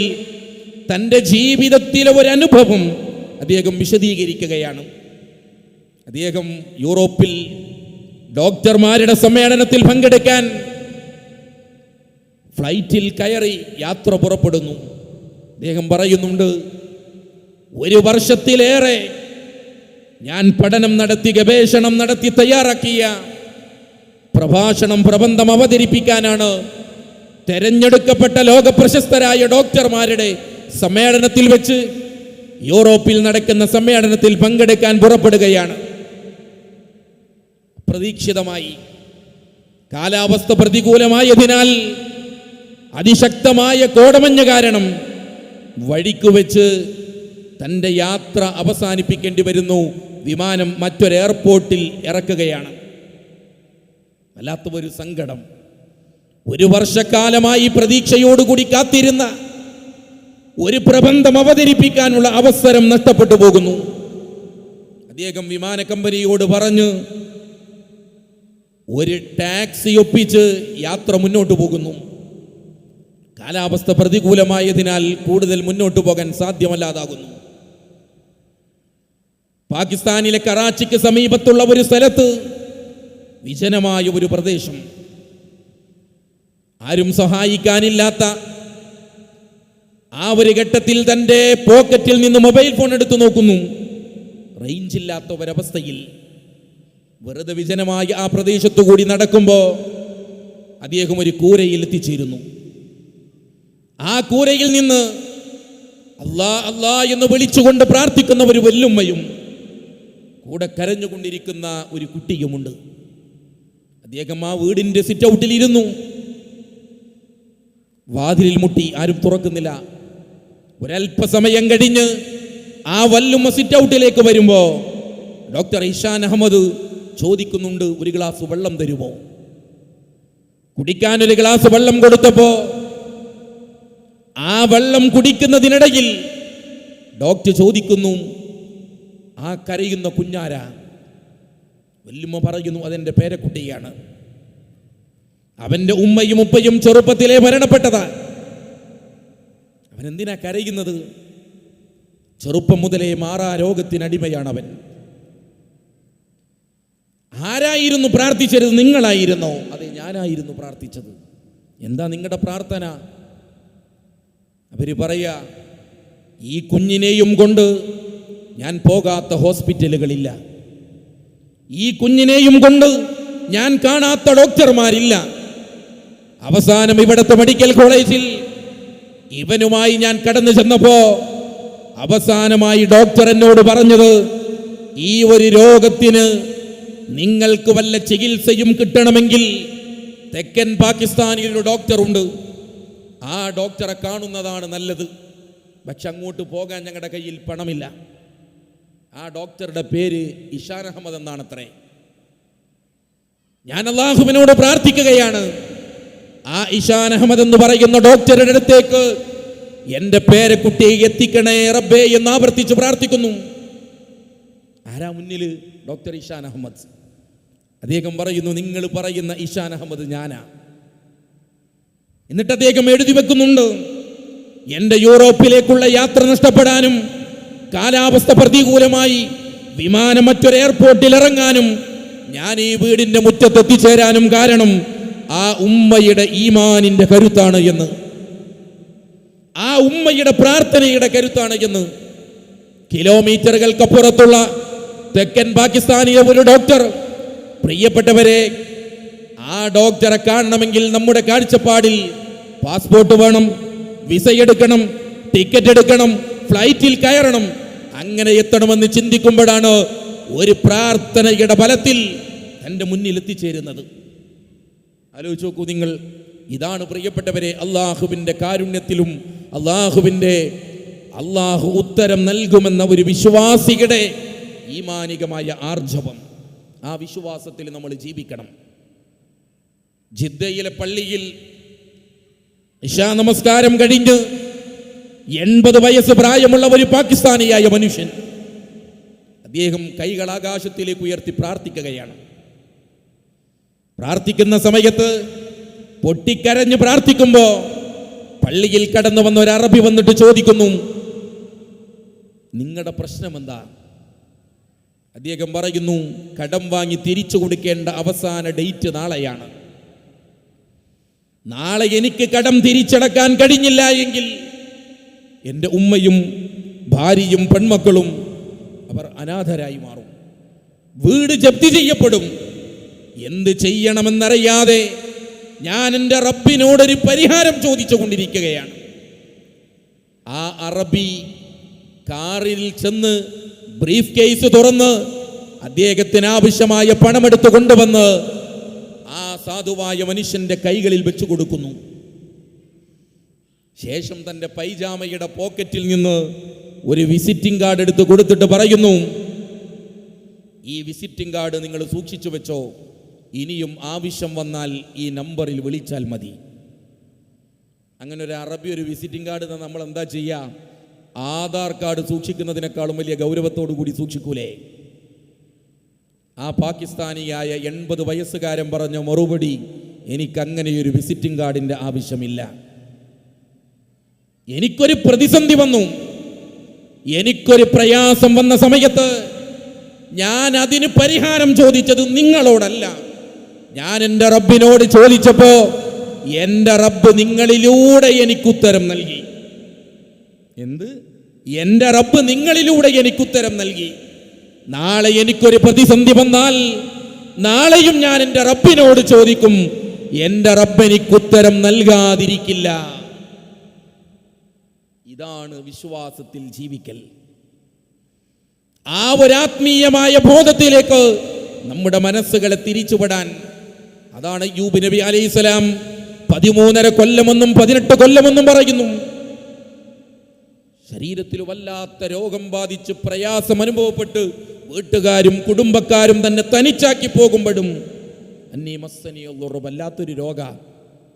തൻ്റെ ജീവിതത്തിലെ ഒരു അനുഭവം അദ്ദേഹം വിശദീകരിക്കുകയാണ്. അദ്ദേഹം യൂറോപ്പിൽ ഡോക്ടർമാരുടെ സമ്മേളനത്തിൽ പങ്കെടുക്കാൻ ഫ്ലൈറ്റിൽ കയറി യാത്ര പുറപ്പെടുന്നു. അദ്ദേഹം പറയുന്നുണ്ട്, 1 വർഷത്തിലേറെ ഞാൻ പഠനം നടത്തി ഗവേഷണം നടത്തി തയ്യാറാക്കിയ പ്രബന്ധം അവതരിപ്പിക്കാനാണ് തെരഞ്ഞെടുക്കപ്പെട്ട ലോകപ്രശസ്തരായ ഡോക്ടർമാരുടെ സമ്മേളനത്തിൽ വെച്ച് യൂറോപ്പിൽ നടക്കുന്ന സമ്മേളനത്തിൽ പങ്കെടുക്കാൻ പുറപ്പെടുകയാണ്. പ്രതീക്ഷിതമായി കാലാവസ്ഥ പ്രതികൂലമായതിനാൽ അതിശക്തമായ കോടമഞ്ഞ് കാരണം വഴിക്കു വെച്ച് തൻ്റെ യാത്ര അവസാനിപ്പിക്കേണ്ടി വരുന്നു. വിമാനം മറ്റൊരു എയർപോർട്ടിൽ ഇറക്കുകയാണ്. വല്ലാത്ത ഒരു സങ്കടം. 1 വർഷക്കാലമായി പ്രതീക്ഷയോടുകൂടി കാത്തിരുന്ന ഒരു പ്രബന്ധം അവതരിപ്പിക്കാനുള്ള അവസരം നഷ്ടപ്പെട്ടു പോകുന്നു. അദ്ദേഹം വിമാന കമ്പനിയോട് പറഞ്ഞ് ഒരു ടാക്സി ഒപ്പിച്ച് യാത്ര മുന്നോട്ട് പോകുന്നു. കാലാവസ്ഥ പ്രതികൂലമായതിനാൽ കൂടുതൽ മുന്നോട്ട് പോകാൻ സാധ്യമല്ലാതാകുന്നു. പാകിസ്ഥാനിലെ കറാച്ചിക്ക് സമീപത്തുള്ള ഒരു സ്ഥലത്ത്, വിജനമായ ഒരു പ്രദേശം, ആരും സഹായിക്കാനില്ലാത്ത ആ ഒരു ഘട്ടത്തിൽ തൻ്റെ പോക്കറ്റിൽ നിന്ന് മൊബൈൽ ഫോൺ എടുത്തു നോക്കുന്നു. റേഞ്ച് ഇല്ലാത്ത ഒരവസ്ഥയിൽ വെറുതെ വിജനമായ ആ പ്രദേശത്തു കൂടി നടക്കുമ്പോൾ അദ്ദേഹം ഒരു കൂരയിൽ എത്തിച്ചേരുന്നു. ആ കൂരയിൽ നിന്ന് അല്ലാ അല്ലാ എന്ന് വിളിച്ചുകൊണ്ട് പ്രാർത്ഥിക്കുന്ന ഒരു വല്ലുമ്മയും കൂടെ കരഞ്ഞുകൊണ്ടിരിക്കുന്ന ഒരു കുട്ടിയുമുണ്ട്. അദ്ദേഹം ആ വീടിൻ്റെ സിറ്റ് ഔട്ടിൽ ഇരുന്നു. വാതിലിൽ മുട്ടി, ആരും തുറക്കുന്നില്ല. ഒരല്പസമയം കഴിഞ്ഞ് ആ വല്ലുമ്മ സിറ്റ് ഔട്ടിലേക്ക് വരുമ്പോൾ ഡോക്ടർ ഹിഷാൻ അഹമ്മദ് ചോദിക്കുന്നുണ്ട്, ഒരു ഗ്ലാസ് വെള്ളം തരുമോ? കുടിക്കാൻ ഒരു ഗ്ലാസ് വെള്ളം കൊടുത്തപ്പോ ആ വെള്ളം കുടിക്കുന്നതിനിടയിൽ ഡോക്ടർ ചോദിക്കുന്നു, ആ കരയുന്ന കുഞ്ഞാരാ? വല്ലുമ്മ പറയുന്നു, അതെൻ്റെ പേരക്കുട്ടിയാണ്. അവൻ്റെ ഉമ്മയും ഉപ്പയും ചെറുപ്പത്തിലെ മരണപ്പെട്ടതാ. അവനെന്തിനാ കരയുന്നത്? ചെറുപ്പം മുതലേ മാറാ രോഗത്തിനടിമയാണവൻ. ആരായിരുന്നു പ്രാർത്ഥിച്ചത്? നിങ്ങളായിരുന്നോ? അതെ, ഞാനായിരുന്നു പ്രാർത്ഥിച്ചത്. എന്താ നിങ്ങളുടെ പ്രാർത്ഥന? അവര് പറയാ, ഈ കുഞ്ഞിനെയും കൊണ്ട് ഞാൻ പോകാത്ത ഹോസ്പിറ്റലുകളില്ല, ഈ കുഞ്ഞിനെയും കൊണ്ട് ഞാൻ കാണാത്ത ഡോക്ടർമാരില്ല. അവസാനം ഇവിടുത്തെ മെഡിക്കൽ കോളേജിൽ ഇവനുമായി ഞാൻ കടന്നു ചെന്നപ്പോ അവസാനമായി ഡോക്ടർ എന്നോട് പറഞ്ഞത്, ഈ ഒരു രോഗത്തിന് നിങ്ങൾക്ക് വല്ല ചികിത്സയും കിട്ടണമെങ്കിൽ തെക്കൻ പാകിസ്ഥാനിൽ ഒരു ഡോക്ടറുണ്ട്, ആ ഡോക്ടറെ കാണുന്നതാണ് നല്ലത്. പക്ഷെ അങ്ങോട്ട് പോകാൻ ഞങ്ങളുടെ കയ്യിൽ പണമില്ല. ആ ഡോക്ടറുടെ പേര് ഇഷാൻ അഹമ്മദ് എന്നാണത്രേ. ഞാൻ അല്ലാഹുവിനോട് പ്രാർത്ഥിക്കുകയാണ്, ആ ഇഷാൻ അഹമ്മദ് എന്ന് പറയുന്ന ഡോക്ടറുടെ അടുത്തേക്ക് എന്റെ പേരക്കുട്ടിയെ എത്തിക്കണേ റബ്ബേ എന്ന് ആവർത്തിച്ച് പ്രാർത്ഥിക്കുന്നു. ആരാ മുന്നിൽ? ഡോക്ടർ ഇഷാൻ അഹമ്മദ്. അദ്ദേഹം പറയുന്നു, നിങ്ങൾ പറയുന്ന ഇഷാൻ അഹമ്മദ് ഞാനാ. എന്നിട്ട് അദ്ദേഹം എഴുതി വെക്കുന്നുണ്ട്, എന്റെ യൂറോപ്പിലേക്കുള്ള യാത്ര നഷ്ടപ്പെടാനും കാലാവസ്ഥ പ്രതികൂലമായി വിമാനം മറ്റൊരു എയർപോർട്ടിൽ ഇറങ്ങാനും ഞാൻ ഈ വീടിന്റെ മുറ്റത്ത് എത്തിച്ചേരാനും കാരണം ആ ഉമ്മയുടെ ഈമാനിന്റെ കരുത്താണ് എന്ന്, ആ ഉമ്മയുടെ പ്രാർത്ഥനയുടെ കരുത്താണ് എന്ന്. കിലോമീറ്ററുകൾക്കപ്പുറത്തുള്ള തെക്കൻ പാകിസ്ഥാനിലെ ഒരു ഡോക്ടർ, പ്രിയപ്പെട്ടവരെ, ആ ഡോക്ടറെ കാണണമെങ്കിൽ നമ്മുടെ കാഴ്ചപ്പാടിൽ പാസ്പോർട്ട് വേണം, വിസ എടുക്കണം, ടിക്കറ്റ് എടുക്കണം, ഫ്ലൈറ്റിൽ കയറണം, അങ്ങനെ എത്തണമെന്ന് ചിന്തിക്കുമ്പോഴാണ് ഒരു പ്രാർത്ഥനയുടെ ബലത്തിൽ തൻ്റെ മുന്നിൽ എത്തിച്ചേരുന്നത്. ആലോചിച്ച് നോക്കൂ നിങ്ങൾ. ഇതാണ് പ്രിയപ്പെട്ടവരെ അള്ളാഹുവിൻ്റെ കാരുണ്യത്തിലും അള്ളാഹു ഉത്തരം നൽകുമെന്ന ഒരു വിശ്വാസിയുടെ ഈമാനികമായ ആർജവം. ആ വിശ്വാസത്തിൽ നമ്മൾ ജീവിക്കണം. ജിദ്ദയിലെ പള്ളിയിൽ ഇശാ നമസ്കാരം കഴിഞ്ഞ് 80 വയസ്സ് പ്രായമുള്ള ഒരു പാകിസ്ഥാനിയായ മനുഷ്യൻ, അദ്ദേഹം കൈകൾ ആകാശത്തിലേക്ക് ഉയർത്തി പ്രാർത്ഥിക്കുകയാണ്. പ്രാർത്ഥിക്കുന്ന സമയത്ത് പൊട്ടിക്കരഞ്ഞ് പ്രാർത്ഥിക്കുമ്പോ പള്ളിയിൽ കടന്നു വന്ന ഒരു അറബി വന്നിട്ട് ചോദിക്കുന്നു, നിങ്ങളുടെ പ്രശ്നം എന്താ? അദ്ദേഹം പറയുന്നു, കടം വാങ്ങി തിരിച്ചു കൊടുക്കേണ്ട അവസാന ഡേറ്റ് നാളെയാണ്. നാളെ എനിക്ക് കടം തിരിച്ചടക്കാൻ കഴിഞ്ഞില്ല എങ്കിൽ എൻ്റെ ഉമ്മയും ഭാര്യയും പെൺമക്കളും അവർ അനാഥരായി മാറും, വീട് ജപ്തി ചെയ്യപ്പെടും. എന്ത് ചെയ്യണമെന്നറിയാതെ ഞാൻ എൻ്റെ റബ്ബിനോടൊരു പരിഹാരം ചോദിച്ചു കൊണ്ടിരിക്കുകയാണ്. ആ അറബി കാറിൽ ചെന്ന് ബ്രീഫ് കേസ് തുറന്ന് അദ്ദേഹത്തിന് ആവശ്യമായ പണമെടുത്ത് കൊണ്ടുവന്ന് ആ സാധുവായ മനുഷ്യന്റെ കൈകളിൽ വെച്ചു കൊടുക്കുന്നു. ശേഷം തൻ്റെ പൈജാമയുടെ പോക്കറ്റിൽ നിന്ന് ഒരു വിസിറ്റിംഗ് കാർഡ് എടുത്ത് കൊടുത്തിട്ട് പറയുന്നു, ഈ വിസിറ്റിംഗ് കാർഡ് നിങ്ങൾ സൂക്ഷിച്ചു വെച്ചോ, ഇനിയും ആവശ്യം വന്നാൽ ഈ നമ്പറിൽ വിളിച്ചാൽ മതി. അങ്ങനെ ഒരു അറബി ഒരു വിസിറ്റിംഗ് കാർഡ് നമ്മൾ എന്താ ചെയ്യുക? ആധാർ കാർഡ് സൂക്ഷിക്കുന്നതിനേക്കാളും വലിയ ഗൗരവത്തോടു കൂടി സൂക്ഷിക്കൂലേ? ആ പാകിസ്ഥാനിയായ 80 വയസ്സുകാരൻ പറഞ്ഞ മറുപടി, എനിക്കങ്ങനെയൊരു വിസിറ്റിംഗ് കാർഡിൻ്റെ ആവശ്യമില്ല. എനിക്കൊരു പ്രതിസന്ധി വന്നു, എനിക്കൊരു പ്രയാസം വന്ന സമയത്ത് ഞാൻ അതിന് പരിഹാരം ചോദിച്ചത് നിങ്ങളോടല്ല, ഞാൻ എൻ്റെ റബ്ബിനോട് ചോദിച്ചപ്പോ എൻ്റെ റബ്ബ് നിങ്ങളിലൂടെ എനിക്കുത്തരം നൽകി. എന്ത്? എൻ്റെ റബ്ബ് നിങ്ങളിലൂടെ എനിക്കുത്തരം നൽകി. നാളെ എനിക്കൊരു പ്രതിസന്ധി വന്നാൽ നാളെയും ഞാൻ എൻ്റെ റബ്ബിനോട് ചോദിക്കും, എൻ്റെ റബ്ബ് എനിക്കുത്തരം നൽകാതിരിക്കില്ല. ഇതാണ് വിശ്വാസത്തിൽ ജീവിക്കൽ. ആ ഒരാത്മീയമായ ബോധത്തിലേക്ക് നമ്മുടെ മനസ്സുകളെ തിരിച്ചുവിടാൻ. അതാണ് അയ്യൂബ് നബി അലൈഹിസ്സലാം 13.5 കൊല്ലമെന്നും 18 കൊല്ലമെന്നും പറയുന്നു. ശരീരത്തിൽ വല്ലാത്ത രോഗം ബാധിച്ച് പ്രയാസം അനുഭവപ്പെട്ട് വീട്ടുകാരും കുടുംബക്കാരും തന്നെ തനിച്ചാക്കി പോകുമ്പോഴും വല്ലാത്തൊരു രോഗ,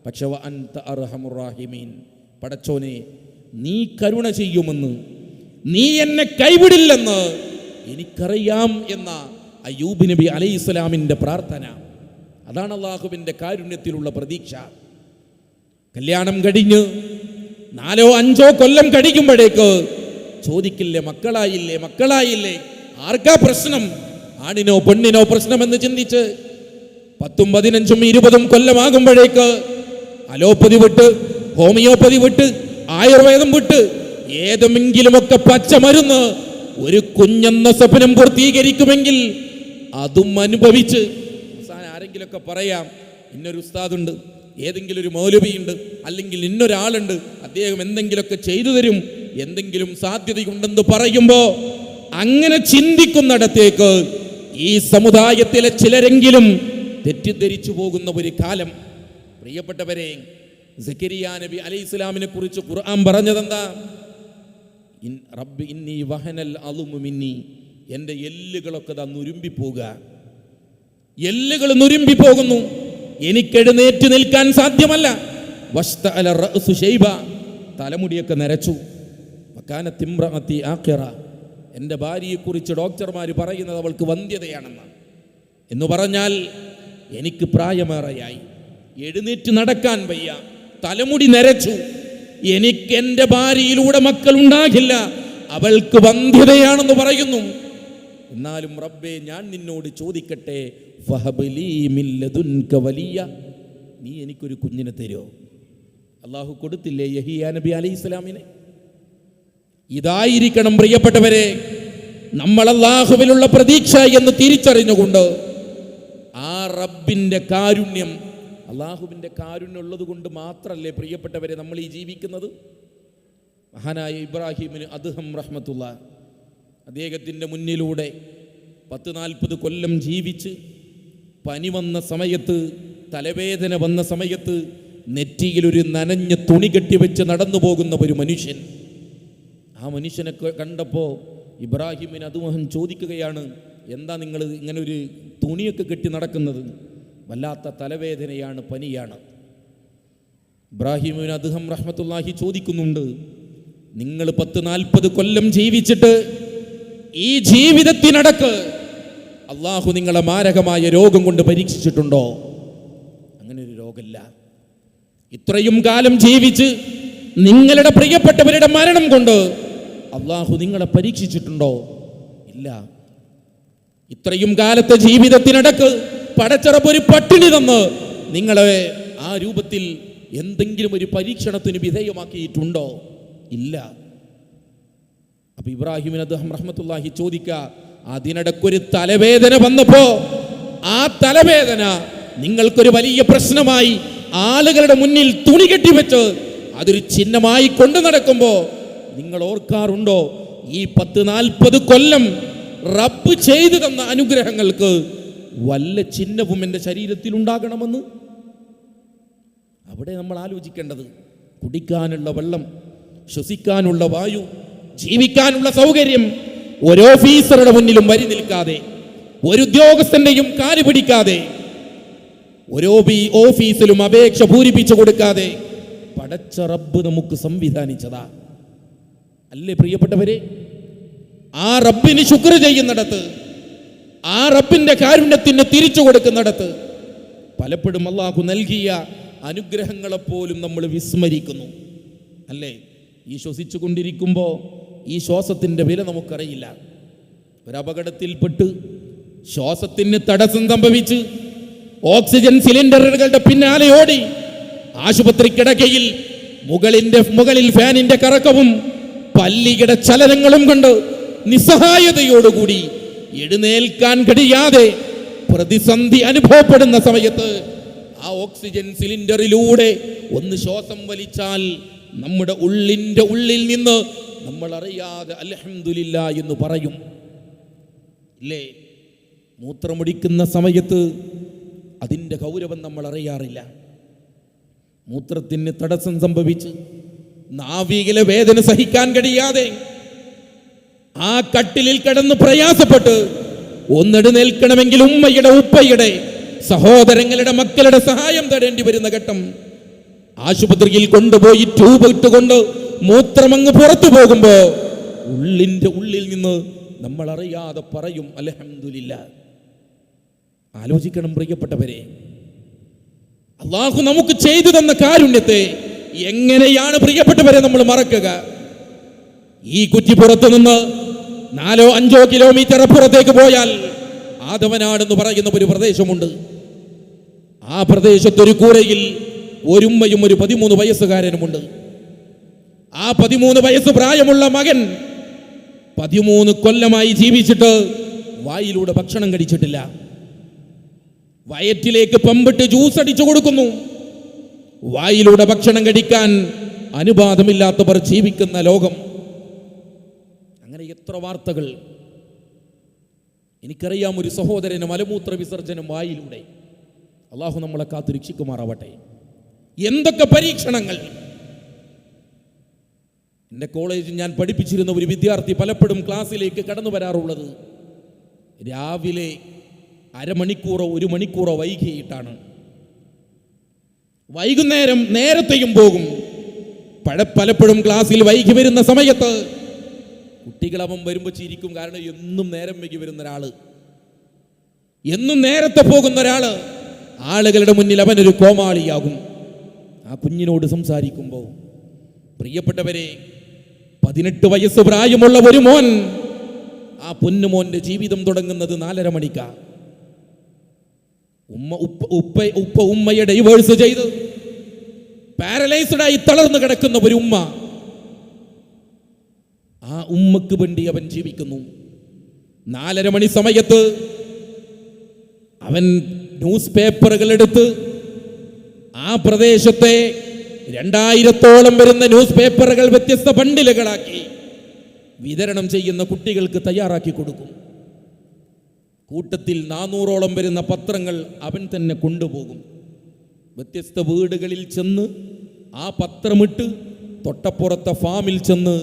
പക്ഷെ പടച്ചോനെ നീ കരുണ ചെയ്യുമെന്ന്, നീ എന്നെ കൈവിടില്ലെന്ന് എനിക്കറിയാം എന്ന അയ്യൂബ് നബി അലൈഹിസ്സലാമിൻ്റെ പ്രാർത്ഥന. അതാണ് അള്ളാഹുവിൻ്റെ കാരുണ്യത്തിലുള്ള പ്രതീക്ഷ. കല്യാണം കഴിഞ്ഞ് 4 or 5 കൊല്ലം കഴിയുമ്പോഴേക്ക് ചോദിക്കില്ലേ മക്കളായില്ലേ ആർക്കാ പ്രശ്നം? ആണിനോ പെണ്ണിനോ പ്രശ്നമെന്ന് ചിന്തിച്ച് 10, 15, 20 കൊല്ലമാകുമ്പോഴേക്ക് അലോപ്പതി വിട്ട്, ഹോമിയോപ്പതി വിട്ട്, ആയുർവേദം വിട്ട് ഏതെങ്കിലുമൊക്കെ പച്ചമരുന്ന് ഒരു കുഞ്ഞെന്ന സ്വപ്നം പൂർത്തീകരിക്കുമെങ്കിൽ അതും അനുഭവിച്ച് അവസാനം ആരെങ്കിലുമൊക്കെ പറയാം, ഇന്നൊരു ഉസ്താദുണ്ട്, ഏതെങ്കിലും ഒരു മൗലവിയുണ്ട്, അല്ലെങ്കിൽ ഇന്നൊരാളുണ്ട്, അദ്ദേഹം എന്തെങ്കിലുമൊക്കെ ചെയ്തു തരും, എന്തെങ്കിലും സാധ്യതയുണ്ടെന്ന് പറയുമ്പോൾ അങ്ങനെ ചിന്തിക്കുന്നിടത്തേക്ക് ഈ സമുദായത്തിലെ ചിലരെങ്കിലും തെറ്റിദ്ധരിച്ചു പോകുന്ന ഒരു കാലം. പ്രിയപ്പെട്ടവരെ, സക്കരിയ നബി അലൈഹിസ്സലാമിനെ കുറിച്ച് ഖുർആൻ പറഞ്ഞതെന്താ? റബ്ബി ഇന്നി വഹനൽ അളുമു മിന്നി, എൻ്റെ എല്ലുകളൊക്കെ നുരുമ്പിപ്പോകുക, എല്ലുകൾ നുരുമ്പിപ്പോകുന്നു, എനിക്കെഴുന്നേറ്റ് നിൽക്കാൻ സാധ്യമല്ല. വസ്തഅല റഅസു ശൈബ, തലമുടിയൊക്കെ നരച്ചു. വകാനത് ഇംറഅതി ആഖിറ, എൻ്റെ ഭാര്യയെക്കുറിച്ച് ഡോക്ടർമാർ പറയുന്നത് അവൾക്ക് വന്ധ്യതയാണെന്ന്. എന്ന് പറഞ്ഞാൽ എനിക്ക് പ്രായമേറെയായി, എഴുന്നേറ്റ് നടക്കാൻ വയ്യ, തലമുടി നരച്ചു, എനിക്ക് എൻ്റെ ഭാര്യയിലൂടെ മക്കൾ ഉണ്ടാകില്ല, അവൾക്ക് വന്ധ്യതയാണെന്ന് പറയുന്നു. എന്നാലും റബ്ബേ, ഞാൻ നിന്നോട് ചോദിക്കട്ടെ, ഫഹബലി മിൻ ലദുൻക വലിയ, നീ എനിക്കൊരു കുഞ്ഞിനെ തരുമോ? അള്ളാഹു കൊടുത്തില്ലേ യഹിയ നബി അലൈഹിസ്സലാമിനെ? ഇതായിരിക്കണം പ്രിയപ്പെട്ടവരെ നമ്മൾ അല്ലാഹുവിലുള്ള പ്രതീക്ഷ എന്ന് തിരിച്ചറിഞ്ഞുകൊണ്ട് ആ റബ്ബിൻ്റെ കാരുണ്യം, അള്ളാഹുവിൻ്റെ കാരുണ്യം ഉള്ളത് കൊണ്ട് മാത്രമല്ലേ പ്രിയപ്പെട്ടവരെ നമ്മൾ ഈ ജീവിക്കുന്നത്. മഹാനായ ഇബ്രാഹിമിന് അദ്ഹം റഹ്മത്തുള്ള, അദ്ദേഹത്തിൻ്റെ മുന്നിലൂടെ 10-40 കൊല്ലം ജീവിച്ച് പനി വന്ന സമയത്ത്, തലവേദന വന്ന സമയത്ത് നെറ്റിയിലൊരു നനഞ്ഞ തുണി കെട്ടിവെച്ച് നടന്നു പോകുന്ന ഒരു മനുഷ്യൻ. ആ മനുഷ്യനെ കണ്ടപ്പോൾ ഇബ്രാഹിമിന് അദ്ഹം ചോദിക്കുകയാണ്, എന്താ നിങ്ങൾ ഇങ്ങനെ ഒരു തുണിയൊക്കെ കെട്ടി നടക്കുന്നത്? വല്ലാത്ത തലവേദനയാണ്, പനിയാണ്. ഇബ്രാഹിമിന് അദ്ഹം റഹ്മത്തുള്ളാഹി ചോദിക്കുന്നുണ്ട്, നിങ്ങൾ 10-40 കൊല്ലം ജീവിച്ചിട്ട് ഈ ജീവിതത്തിനടക്ക് അള്ളാഹു നിങ്ങളെ മാരകമായ രോഗം കൊണ്ട് പരീക്ഷിച്ചിട്ടുണ്ടോ? അങ്ങനെ ഒരു രോഗമില്ല. ഇത്രയും കാലം ജീവിച്ച് നിങ്ങളുടെ പ്രിയപ്പെട്ടവരുടെ മരണം കൊണ്ട് അള്ളാഹു നിങ്ങളെ പരീക്ഷിച്ചിട്ടുണ്ടോ? ഇല്ല. ഇത്രയും കാലത്തെ ജീവിതത്തിനടക്ക് പടച്ചറപ്പ് ഒരു പട്ടിണി തന്ന് നിങ്ങളെ ആ രൂപത്തിൽ എന്തെങ്കിലും ഒരു പരീക്ഷണത്തിന് വിധേയമാക്കിയിട്ടുണ്ടോ? ഇല്ല. അപ്പൊ ഇബ്രാഹിമിന് അദ്ഹം റഹ്മത്തുള്ളാഹി ചോദിക്കുക, അതിനിടക്കൊരു തലവേദന വന്നപ്പോ ആ തലവേദന നിങ്ങൾക്കൊരു വലിയ പ്രശ്നമായി ആളുകളുടെ മുന്നിൽ തുണി കെട്ടിവെച്ച് അതൊരു ചിഹ്നമായി കൊണ്ടു നടക്കുമ്പോ നിങ്ങൾ ഓർക്കാറുണ്ടോ ഈ 10-40 കൊല്ലം റബ്ബ് ചെയ്തു തന്ന അനുഗ്രഹങ്ങൾക്ക് വല്ല ചിഹ്നവും എൻ്റെ ശരീരത്തിൽ ഉണ്ടാകണമെന്ന്? അവിടെ നമ്മൾ ആലോചിക്കേണ്ടത്, കുടിക്കാനുള്ള വെള്ളം, ശ്വസിക്കാനുള്ള വായു, ജീവിക്കാനുള്ള സൗകര്യം ഒരു ഓഫീസറുടെ മുന്നിലും വരി നിൽക്കാതെ, ഒരു ഉദ്യോഗസ്ഥന്റെയും കാല് പിടിക്കാതെ, ഓരോ ഓഫീസിലും അപേക്ഷ പൂരിപ്പിച്ചു കൊടുക്കാതെ പടച്ച റബ്ബ് നമുക്ക് സംവിധാനിച്ചതാ അല്ലേ പ്രിയപ്പെട്ടവരെ? ആ റബ്ബിന് ശുക്ർ ചെയ്യുന്നിടത്ത്, ആ റബ്ബിന്റെ കാരുണ്യത്തിന് തിരിച്ചു കൊടുക്കുന്നിടത്ത് പലപ്പോഴും അള്ളാഹു നൽകിയ അനുഗ്രഹങ്ങളെപ്പോലും നമ്മൾ വിസ്മരിക്കുന്നു അല്ലേ? ഈ ശ്വസിച്ചു കൊണ്ടിരിക്കുമ്പോൾ ഈ ശ്വാസത്തിൻ്റെ വില നമുക്കറിയില്ല. ഒരപകടത്തിൽപ്പെട്ട് ശ്വാസത്തിന് തടസ്സം സംഭവിച്ച് ഓക്സിജൻ സിലിണ്ടറുകളുടെ പിന്നാലെ ഓടി ആശുപത്രി കിടക്കയിൽ മുകളിൽ ഫാനിന്റെ കറക്കവും പല്ലിയുടെ ചലനങ്ങളും കൊണ്ട് നിസ്സഹായതയോടുകൂടി എഴുന്നേൽക്കാൻ കഴിയാതെ പ്രതിസന്ധി അനുഭവപ്പെടുന്ന സമയത്ത് ആ ഓക്സിജൻ സിലിണ്ടറിലൂടെ ഒന്ന് ശ്വാസം വലിച്ചാൽ നമ്മുടെ ഉള്ളിൻ്റെ ഉള്ളിൽ നിന്ന് നമ്മൾ അറിയാതെ അൽഹംദുലില്ലാ എന്ന് പറയും ഇല്ലേ? മൂത്രമൊഴിക്കുന്ന സമയത്ത് അതിൻ്റെ ഗൗരവം നമ്മൾ അറിയാറില്ല. മൂത്രത്തിന് തടസ്സം സംഭവിച്ച് നാവിയിലെ വേദന സഹിക്കാൻ കഴിയാതെ ആ കട്ടിലിൽ കിടന്ന് പ്രയാസപ്പെട്ട് ഒന്നെഴുന്നേൽക്കണമെങ്കിൽ ഉമ്മയുടെ, ഉപ്പയുടെ, സഹോദരങ്ങളുടെ, മക്കളുടെ സഹായം തേടേണ്ടി വരുന്ന ഘട്ടം. ആശുപത്രിയിൽ കൊണ്ടുപോയി ട്യൂബ് ഇട്ടുകൊണ്ട് മൂത്രമങ്ങ് പുറത്തു പോകുമ്പോ ഉള്ളിൻ്റെ ഉള്ളിൽ നിന്ന് നമ്മൾ അറിയാതെ പറയും അൽഹംദുലില്ലാ. ആലോചിക്കണം പ്രിയപ്പെട്ടവരെ, അള്ളാഹു നമുക്ക് ചെയ്തു തന്ന കാരുണ്യത്തെ എങ്ങനെയാണ് പ്രിയപ്പെട്ടവരെ നമ്മൾ മറക്കുക? ഈ കുറ്റിപ്പുറത്ത് നിന്ന് 4-5 കിലോമീറ്റർ അപ്പുറത്തേക്ക് പോയാൽ ആദവനാട് എന്ന് പറയുന്ന ഒരു പ്രദേശമുണ്ട്. ആ പ്രദേശത്തൊരു കൂരയിൽ ഒരു ഉമ്മയും ഒരു 13 വയസ്സുകാരനുമുണ്ട്. ആ 13 വയസ്സ് പ്രായമുള്ള മകൻ 13 കൊല്ലമായി ജീവിച്ചിട്ട് വായിലൂടെ ഭക്ഷണം കഴിച്ചിട്ടില്ല. വയറ്റിലേക്ക് പമ്പിട്ട് ജ്യൂസ് അടിച്ചു കൊടുക്കുന്നു. വായിലൂടെ ഭക്ഷണം കഴിക്കാൻ അനുവാദമില്ലാത്തവർ ജീവിക്കുന്ന ലോകം. അങ്ങനെ എത്ര വാർത്തകൾ. എനിക്കറിയാം ഒരു സഹോദരന് മലമൂത്ര വിസർജനം വായിലൂടെ. അള്ളാഹു നമ്മളെ കാത്തു രക്ഷിക്കുമാറാവട്ടെ. എന്തൊക്കെ പരീക്ഷണങ്ങൾ. എൻ്റെ കോളേജിൽ ഞാൻ പഠിപ്പിച്ചിരുന്ന ഒരു വിദ്യാർത്ഥി പലപ്പോഴും ക്ലാസ്സിലേക്ക് കടന്നു വരാറുള്ളത് രാവിലെ അരമണിക്കൂറോ 1 മണിക്കൂറോ വൈകിയിട്ടാണ്. വൈകുന്നേരം നേരത്തെയും പോകും. പലപ്പോഴും ക്ലാസ്സിൽ വൈകി വരുന്ന സമയത്ത് കുട്ടികളവൻ വരുമ്പോൾ ചിരിക്കും. കാരണം എന്നും നേരം വൈകി വരുന്ന ഒരാള്, എന്നും നേരത്തെ പോകുന്ന ഒരാള് ആളുകളുടെ മുന്നിൽ അവനൊരു കോമാളിയാകും. ആ കുഞ്ഞിനോട് സംസാരിക്കുമ്പോൾ പ്രിയപ്പെട്ടവരെ, 18 വയസ്സ് പ്രായമുള്ള ഒരു മോൻ, ആ പൊന്നുമോന്റെ ജീവിതം തുടങ്ങുന്നത് 4:30 മണിക്കാണ്. ഉമ്മയെ ഡൈവേഴ്സ് ചെയ്ത് പാരലൈസ്ഡായി തളർന്നു കിടക്കുന്ന ഒരു ഉമ്മ, ആ ഉമ്മക്ക് വേണ്ടി അവൻ ജീവിക്കുന്നു. 4:30 മണി സമയത്ത് അവൻ ന്യൂസ് പേപ്പറുകൾ എടുത്ത് ആ പ്രദേശത്തെ 2000-ഓളം വരുന്ന ന്യൂസ് പേപ്പറുകൾ വ്യത്യസ്ത ബണ്ടിലുകളാക്കി വിതരണം ചെയ്യുന്ന കുട്ടികൾക്ക് തയ്യാറാക്കി കൊടുക്കും. കൂട്ടത്തിൽ 400-ഓളം വരുന്ന പത്രങ്ങൾ അവൻ തന്നെ കൊണ്ടുപോകും. വ്യത്യസ്ത വീടുകളിൽ ചെന്ന് ആ പത്രമിട്ട് തൊട്ടപ്പുറത്തെ ഫാമിൽ ചെന്ന്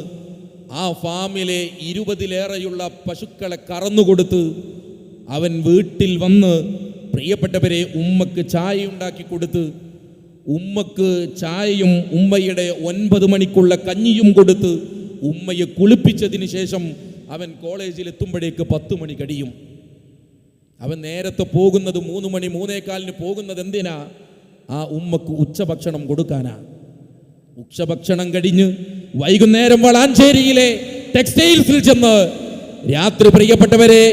ആ ഫാമിലെ 20-ലേറെയുള്ള പശുക്കളെ കറന്നുകൊടുത്ത് അവൻ വീട്ടിൽ വന്ന് പ്രിയപ്പെട്ടവരെ ഉമ്മക്ക് ചായ ഉണ്ടാക്കി കൊടുത്ത്, ഉമ്മക്ക് ചായയും ഉമ്മയുടെ 9 മണിക്കുള്ള കഞ്ഞിയും കൊടുത്ത് ഉമ്മയെ കുളിപ്പിച്ചതിന് ശേഷം അവൻ കോളേജിൽ എത്തുമ്പോഴേക്ക് 10 മണി കഴിയും. അവൻ നേരത്തെ പോകുന്നത് 3 മണി 3:15 പോകുന്നത് എന്തിനാ? ആ ഉമ്മക്ക് ഉച്ചഭക്ഷണം കൊടുക്കാനാ. ഉച്ചഭക്ഷണം കഴിഞ്ഞ് വൈകുന്നേരം വളാഞ്ചേരിയിലെ ടെക്സ്റ്റൈൽസിൽ ചെന്ന് രാത്രി പ്രിയപ്പെട്ടവരെ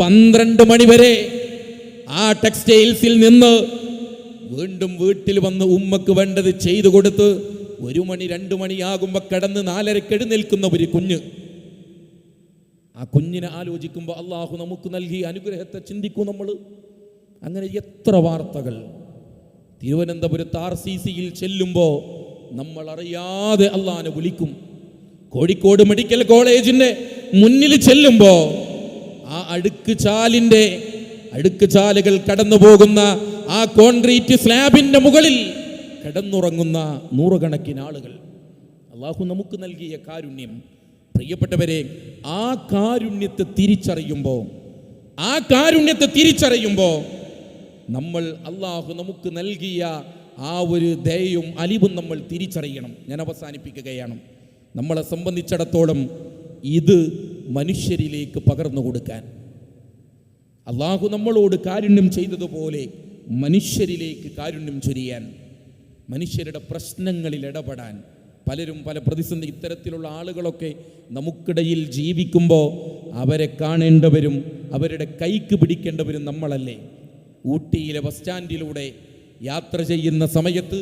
12 മണി വരെ ആ ടെക്സ്റ്റൈൽസിൽ നിന്ന് വീണ്ടും വീട്ടിൽ വന്ന് ഉമ്മക്ക് വേണ്ടത് ചെയ്തു കൊടുത്ത് 1 മണി 2 മണിയാകുമ്പോൾ കിടന്ന് 4:30 എഴുന്നേൽക്കുന്ന ഒരു കുഞ്ഞ്. ആ കുഞ്ഞിനെ ആലോചിക്കുമ്പോൾ അള്ളാഹു നമുക്ക് നൽകിയ അനുഗ്രഹത്തെ ചിന്തിക്കും നമ്മൾ. അങ്ങനെ എത്ര വാർത്തകൾ. തിരുവനന്തപുരത്ത് RCCയിൽ ചെല്ലുമ്പോൾ നമ്മൾ അറിയാതെ അള്ളാഹിനെ വിളിക്കും. കോഴിക്കോട് മെഡിക്കൽ കോളേജിന്റെ മുന്നിൽ ചെല്ലുമ്പോൾ ആ അടുക്ക് ചാലുകൾ കടന്നു പോകുന്ന ആ കോൺക്രീറ്റ് സ്ലാബിന്റെ മുകളിൽ കിടന്നുറങ്ങുന്ന 100 കണക്കിന് ആളുകൾ. അള്ളാഹു നമുക്ക് നൽകിയ കാരുണ്യം. പ്രിയപ്പെട്ടവരെ, ആ കാരുണ്യത്തെ തിരിച്ചറിയുമ്പോൾ നമ്മൾ അള്ളാഹു നമുക്ക് നൽകിയ ആ ഒരു ദയയും അലിവും നമ്മൾ തിരിച്ചറിയണം. ഞാൻ അവസാനിപ്പിക്കുകയാണ്. നമ്മളെ സംബന്ധിച്ചിടത്തോളം ഇത് മനുഷ്യരിലേക്ക് പകർന്നു കൊടുക്കാൻ, അള്ളാഹു നമ്മളോട് കാരുണ്യം ചെയ്തതുപോലെ മനുഷ്യരിലേക്ക് കാരുണ്യം ചൊരിയാൻ, മനുഷ്യരുടെ പ്രശ്നങ്ങളിൽ ഇടപെടാൻ. പലരും പല പ്രതിസന്ധി, ഇത്തരത്തിലുള്ള ആളുകളൊക്കെ നമുക്കിടയിൽ ജീവിക്കുമ്പോൾ അവരെ കാണേണ്ടവരും അവരുടെ കൈക്ക് പിടിക്കേണ്ടവരും നമ്മളല്ലേ. ഊട്ടിയിലെ ബസ് സ്റ്റാൻഡിലൂടെ യാത്ര ചെയ്യുന്ന സമയത്ത്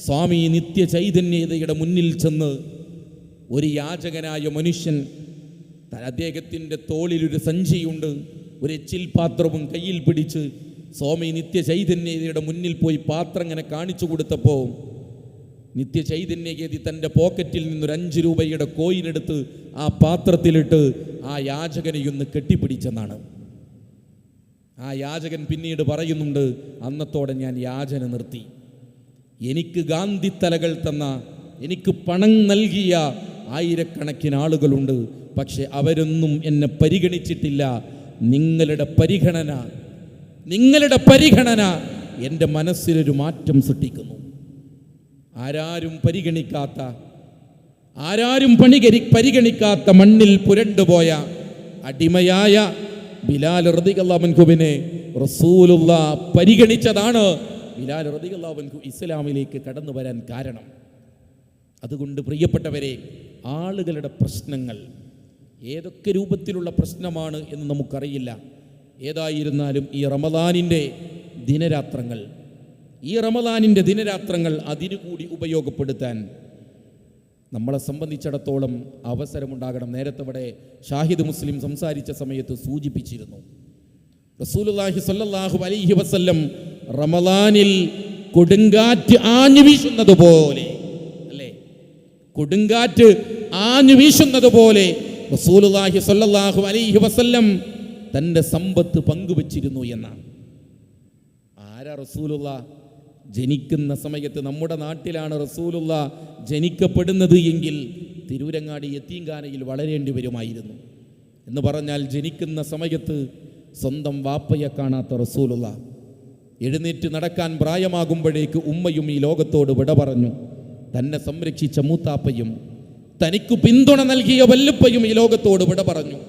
സ്വാമി നിത്യ ചൈതന്യതയുടെ മുന്നിൽ ചെന്ന് ഒരു യാചകനായ മനുഷ്യൻ, അദ്ദേഹത്തിൻ്റെ തോളിലൊരു സഞ്ചിയുണ്ട്, ഒരു എച്ചിൽ പാത്രവും കയ്യിൽ പിടിച്ച് സ്വാമി നിത്യ ചൈതന്യതയുടെ മുന്നിൽ പോയി പാത്രം ഇങ്ങനെ കാണിച്ചു കൊടുത്തപ്പോൾ നിത്യ ചൈതന്യഗതി തൻ്റെ പോക്കറ്റിൽ നിന്നൊരു 5 രൂപയുടെ കോയിൻ എടുത്ത് ആ പാത്രത്തിലിട്ട് ആ യാചകനെയൊന്ന് കെട്ടിപ്പിടിച്ചെന്നാണ്. ആ യാചകൻ പിന്നീട് പറയുന്നുണ്ട്, അന്നത്തോടെ ഞാൻ യാചന നിർത്തി. എനിക്ക് ഗാന്ധി തലകൾ തന്ന, എനിക്ക് പണം നൽകിയ ആയിരക്കണക്കിന് ആളുകളുണ്ട്, പക്ഷെ അവരൊന്നും എന്നെ പരിഗണിച്ചിട്ടില്ല. നിങ്ങളുടെ പരിഗണന എൻ്റെ മനസ്സിലൊരു മാറ്റം സൃഷ്ടിക്കുന്നു. ആരാരും പരിഗണിക്കാത്ത മണ്ണിൽ പുരണ്ടുപോയ അടിമയായ ബിലാൽ റളിയല്ലാഹു അൻഹുവിനെ റസൂലുള്ളാഹ് പരിഗണിച്ചതാണ് ബിലാൽ റളിയല്ലാഹു അൻഹു ഇസ്ലാമിലേക്ക് കടന്നു വരാൻ കാരണം. അതുകൊണ്ട് പ്രിയപ്പെട്ടവരെ, ആളുകളുടെ പ്രശ്നങ്ങൾ ഏതൊക്കെ രൂപത്തിലുള്ള പ്രശ്നമാണ് എന്ന് നമുക്കറിയില്ല. ഏതായിരുന്നാലും ഈ റമദാനിൻ്റെ ദിനരാത്രങ്ങൾ അതിനു കൂടി ഉപയോഗപ്പെടുത്താൻ നമ്മളെ സംബന്ധിച്ചിടത്തോളം അവസരമുണ്ടാകണം. നേരത്തെ ഇവിടെ ഷാഹിദ് മുസ്ലിം സംസാരിച്ച സമയത്ത് സൂചിപ്പിച്ചിരുന്നു, റസൂലുള്ളാഹി സ്വല്ലല്ലാഹു അലൈഹി വസല്ലം റമദാനിൽ കൊടുങ്കാറ്റ് ആഞ്ഞു വീശുന്നത് പോലെ, അല്ലേ, കൊടുങ്കാറ്റ് ആഞ്ഞു വീശുന്നത് പോലെ റസൂലുള്ളാഹി സ്വല്ലല്ലാഹു അലൈഹി വസല്ലം തൻ്റെ സമ്പത്ത് പങ്കുവച്ചിരുന്നു എന്നാണ്. ആരാ റസൂലുള്ള? ജനിക്കുന്ന സമയത്ത് നമ്മുടെ നാട്ടിലാണ് റസൂലുള്ള ജനിക്കപ്പെടുന്നത് എങ്കിൽ തിരൂരങ്ങാടി യത്തീംഖാനയിൽ വളരേണ്ടി വരുമായിരുന്നു. എന്ന് പറഞ്ഞാൽ ജനിക്കുന്ന സമയത്ത് സ്വന്തം വാപ്പയെ കാണാത്ത റസൂലുള്ള എഴുന്നേറ്റ് നടക്കാൻ പ്രായമാകുമ്പോഴേക്ക് ഉമ്മയും ഈ ലോകത്തോട് വിട പറഞ്ഞു. തന്നെ സംരക്ഷിച്ച മൂത്താപ്പയും തനിക്ക് പിന്തുണ നൽകിയ വല്ലുപ്പയും ഈ ലോകത്തോട് വിട പറഞ്ഞു.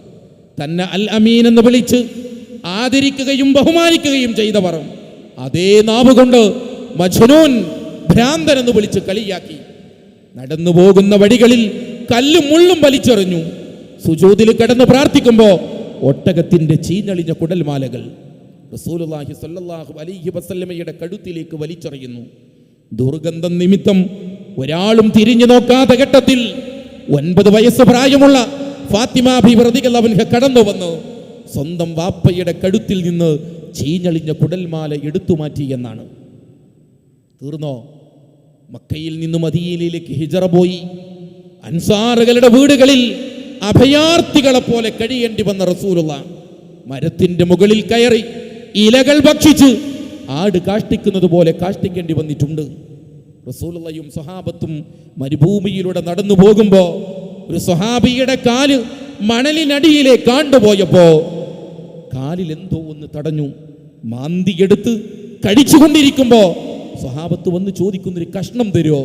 തന്നെ അൽ അമീൻ എന്ന് വിളിച്ച് ആദരിക്കുകയും ബഹുമാനിക്കുകയും ചെയ്തവർ അതേ നാവ് കൊണ്ട് മജ്നൂൻ, ഭ്രാന്തൻ എന്ന് വിളിച്ച് കളിയാക്കി. നടന്നു പോകുന്ന വഴികളിൽ കല്ലും മുള്ളും വലിച്ചെറിഞ്ഞു. സുജൂദിൽ കിടന്ന് പ്രാർത്ഥിക്കുമ്പോൾ ഒട്ടകത്തിന്റെ ചീഞ്ഞളിഞ്ഞ കുടൽമാലകൾ റസൂലുള്ളാഹി സ്വല്ലല്ലാഹു അലൈഹി വസല്ലമയുടെ കഴുത്തിലേക്ക് വലിച്ചെറിയുന്നു. ദുർഗന്ധം നിമിത്തം ഒരാളും തിരിഞ്ഞു നോക്കാത്ത ഘട്ടത്തിൽ 9 വയസ്സ് പ്രായമുള്ള ഫാത്തിമ ബീവി റളിയല്ലാഹു അൻഹ കടന്നു വന്നു സ്വന്തം വാപ്പയുടെ കഴുത്തിൽ നിന്ന് ചീഞ്ഞളിഞ്ഞ കുടൽമാല എടുത്തു മാറ്റി എന്നാണ്. തീർന്നോ? മക്കയിൽ നിന്ന് മദീനയിലേക്ക് ഹിജറ പോയി അൻസാറുകളുടെ വീടുകളിൽ അഭയാർത്ഥികളെ പോലെ കഴിയേണ്ടി വന്ന റസൂലുള്ള മരത്തിന്റെ മുകളിൽ കയറി ഇലകൾ ഭക്ഷിച്ച് ആട് കാഷ്ടിക്കുന്നത് പോലെ കാഷ്ടിക്കേണ്ടി വന്നിട്ടുണ്ട്. റസൂലുള്ളയും സ്വഹാബത്തും മരുഭൂമിയിലൂടെ നടന്നു പോകുമ്പോൾ ഒരു സ്വഹാബിയുടെ കാല് മണലിനടിയിലേക്ക് കാണ്ടുപോയപ്പോ കാലിൽ എന്തോ ഒന്ന് തടഞ്ഞു. മാന്തിയെടുത്ത് കഴിച്ചുകൊണ്ടിരിക്കുമ്പോ സ്വഹാബത്ത് വന്ന് ചോദിക്കുന്നൊരു കഷ്ണം തരുമോ?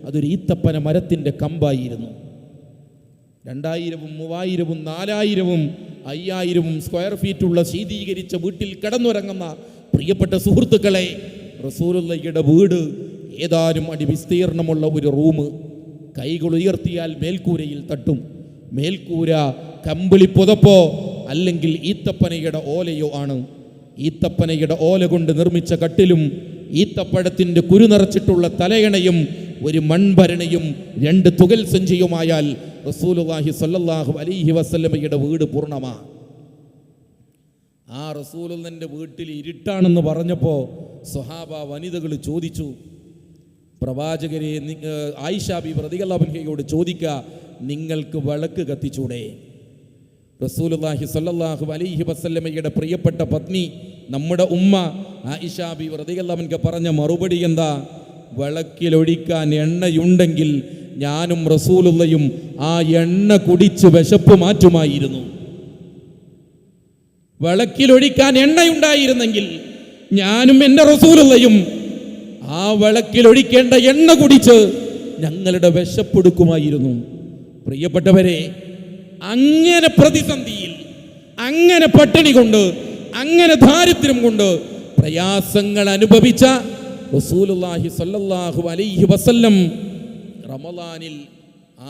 അതൊരു ഈത്തപ്പന മരത്തിന്റെ കമ്പായിരുന്നു. 2000, 3000, 4000, 5000 സ്ക്വയർ ഫീറ്റുള്ള ശീതീകരിച്ച വീട്ടിൽ കിടന്നുറങ്ങുന്ന പ്രിയപ്പെട്ട സുഹൃത്തുക്കളെ, റസൂലുള്ളയുടെ വീട് ഏതാനും അടി വിസ്തീർണമുള്ള ഒരു റൂം. കൈകൾ ഉയർത്തിയാൽ മേൽക്കൂരയിൽ തട്ടും. മേൽക്കൂര കമ്പിളി പുതപ്പോ അല്ലെങ്കിൽ ഈത്തപ്പനയുടെ ഓലയോ ആണ്. ഈത്തപ്പനയുടെ ഓല കൊണ്ട് നിർമ്മിച്ച കട്ടിലും ഈത്തപ്പഴത്തിൻ്റെ കുരു നിറച്ചിട്ടുള്ള തലയണയും ഒരു മൺഭരണിയും 2 തുകൽ സഞ്ചിയുമായാൽ റസൂലുള്ളാഹി സ്വല്ലല്ലാഹു അലൈഹി വസല്ലമയുടെ വീട് പൂർണ്ണമാണ്. ആ റസൂലുള്ളാഹിന്റെ വീട്ടിൽ ഇരുട്ടാണെന്ന് പറഞ്ഞപ്പോൾ സ്വഹാബ വനിതകൾ ചോദിച്ചു, പ്രവാചകരെ, ആയിഷ ബീവി റളിയല്ലാഹു അൻഹയോട് ചോദിക്കുക, നിങ്ങൾക്ക് വിളക്ക് കത്തിച്ചൂടെ? റസൂലുള്ളാഹി സ്വല്ലല്ലാഹു അലൈഹി വസല്ലമയുടെ പ്രിയപ്പെട്ട പത്നി നമ്മുടെ ഉമ്മ ആയിഷ ബീവി റളിയല്ലാഹു അൻഹ പറഞ്ഞ മറുപടി എന്താ? വിളക്കിലൊഴിക്കാൻ എണ്ണയുണ്ടെങ്കിൽ ഞാനും റസൂലുള്ളയും ആ എണ്ണ കുടിച്ച് വിശപ്പ് മാറ്റുമായിരുന്നു. വിളക്കിലൊഴിക്കാൻ എണ്ണയുണ്ടായിരുന്നെങ്കിൽ ഞാനും എൻ്റെ റസൂലുള്ളയും ആ വിളക്കിലൊഴിക്കേണ്ട എണ്ണ കുടിച്ച് ഞങ്ങളുടെ വിശപ്പെടുക്കുമായിരുന്നു. പ്രിയപ്പെട്ടവരെ, അങ്ങനെ പ്രതിസന്ധിയിൽ, അങ്ങനെ പട്ടിണി കൊണ്ട്, അങ്ങനെ ദാരിദ്ര്യം കൊണ്ട് പ്രയാസങ്ങൾ അനുഭവിച്ച റസൂലുള്ളാഹി സ്വല്ലല്ലാഹു അലൈഹി വസല്ലം റമളാനിൽ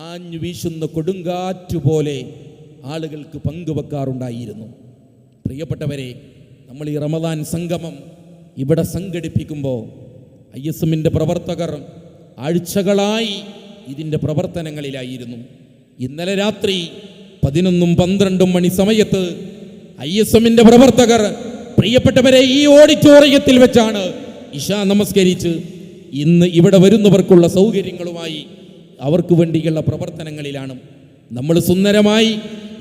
ആഞ്ഞു വീശുന്ന കൊടുങ്കാറ്റ് പോലെ ആളുകൾക്ക് പങ്കുവെക്കാറുണ്ടായിരുന്നു. പ്രിയപ്പെട്ടവരെ, നമ്മൾ ഈ റമളാൻ സംഗമം ഇവിടെ സംഘടിപ്പിക്കുമ്പോൾ ISMന്റെ പ്രവർത്തകർ ആഴ്ചകളായി ഇതിൻ്റെ പ്രവർത്തനങ്ങളിലായിരുന്നു. ഇന്നലെ രാത്രി 11-12 മണി സമയത്ത് ISMന്റെ പ്രവർത്തകർ, പ്രിയപ്പെട്ടവരെ, ഈ ഓഡിറ്റോറിയത്തിൽ വെച്ചാണ് ഇശാ നമസ്കരിച്ച് ഇന്ന് ഇവിടെ വരുന്നവർക്കുള്ള സൗകര്യങ്ങളുമായി അവർക്ക് വേണ്ടിയുള്ള പ്രവർത്തനങ്ങളിലാണ്. നമ്മൾ സുന്ദരമായി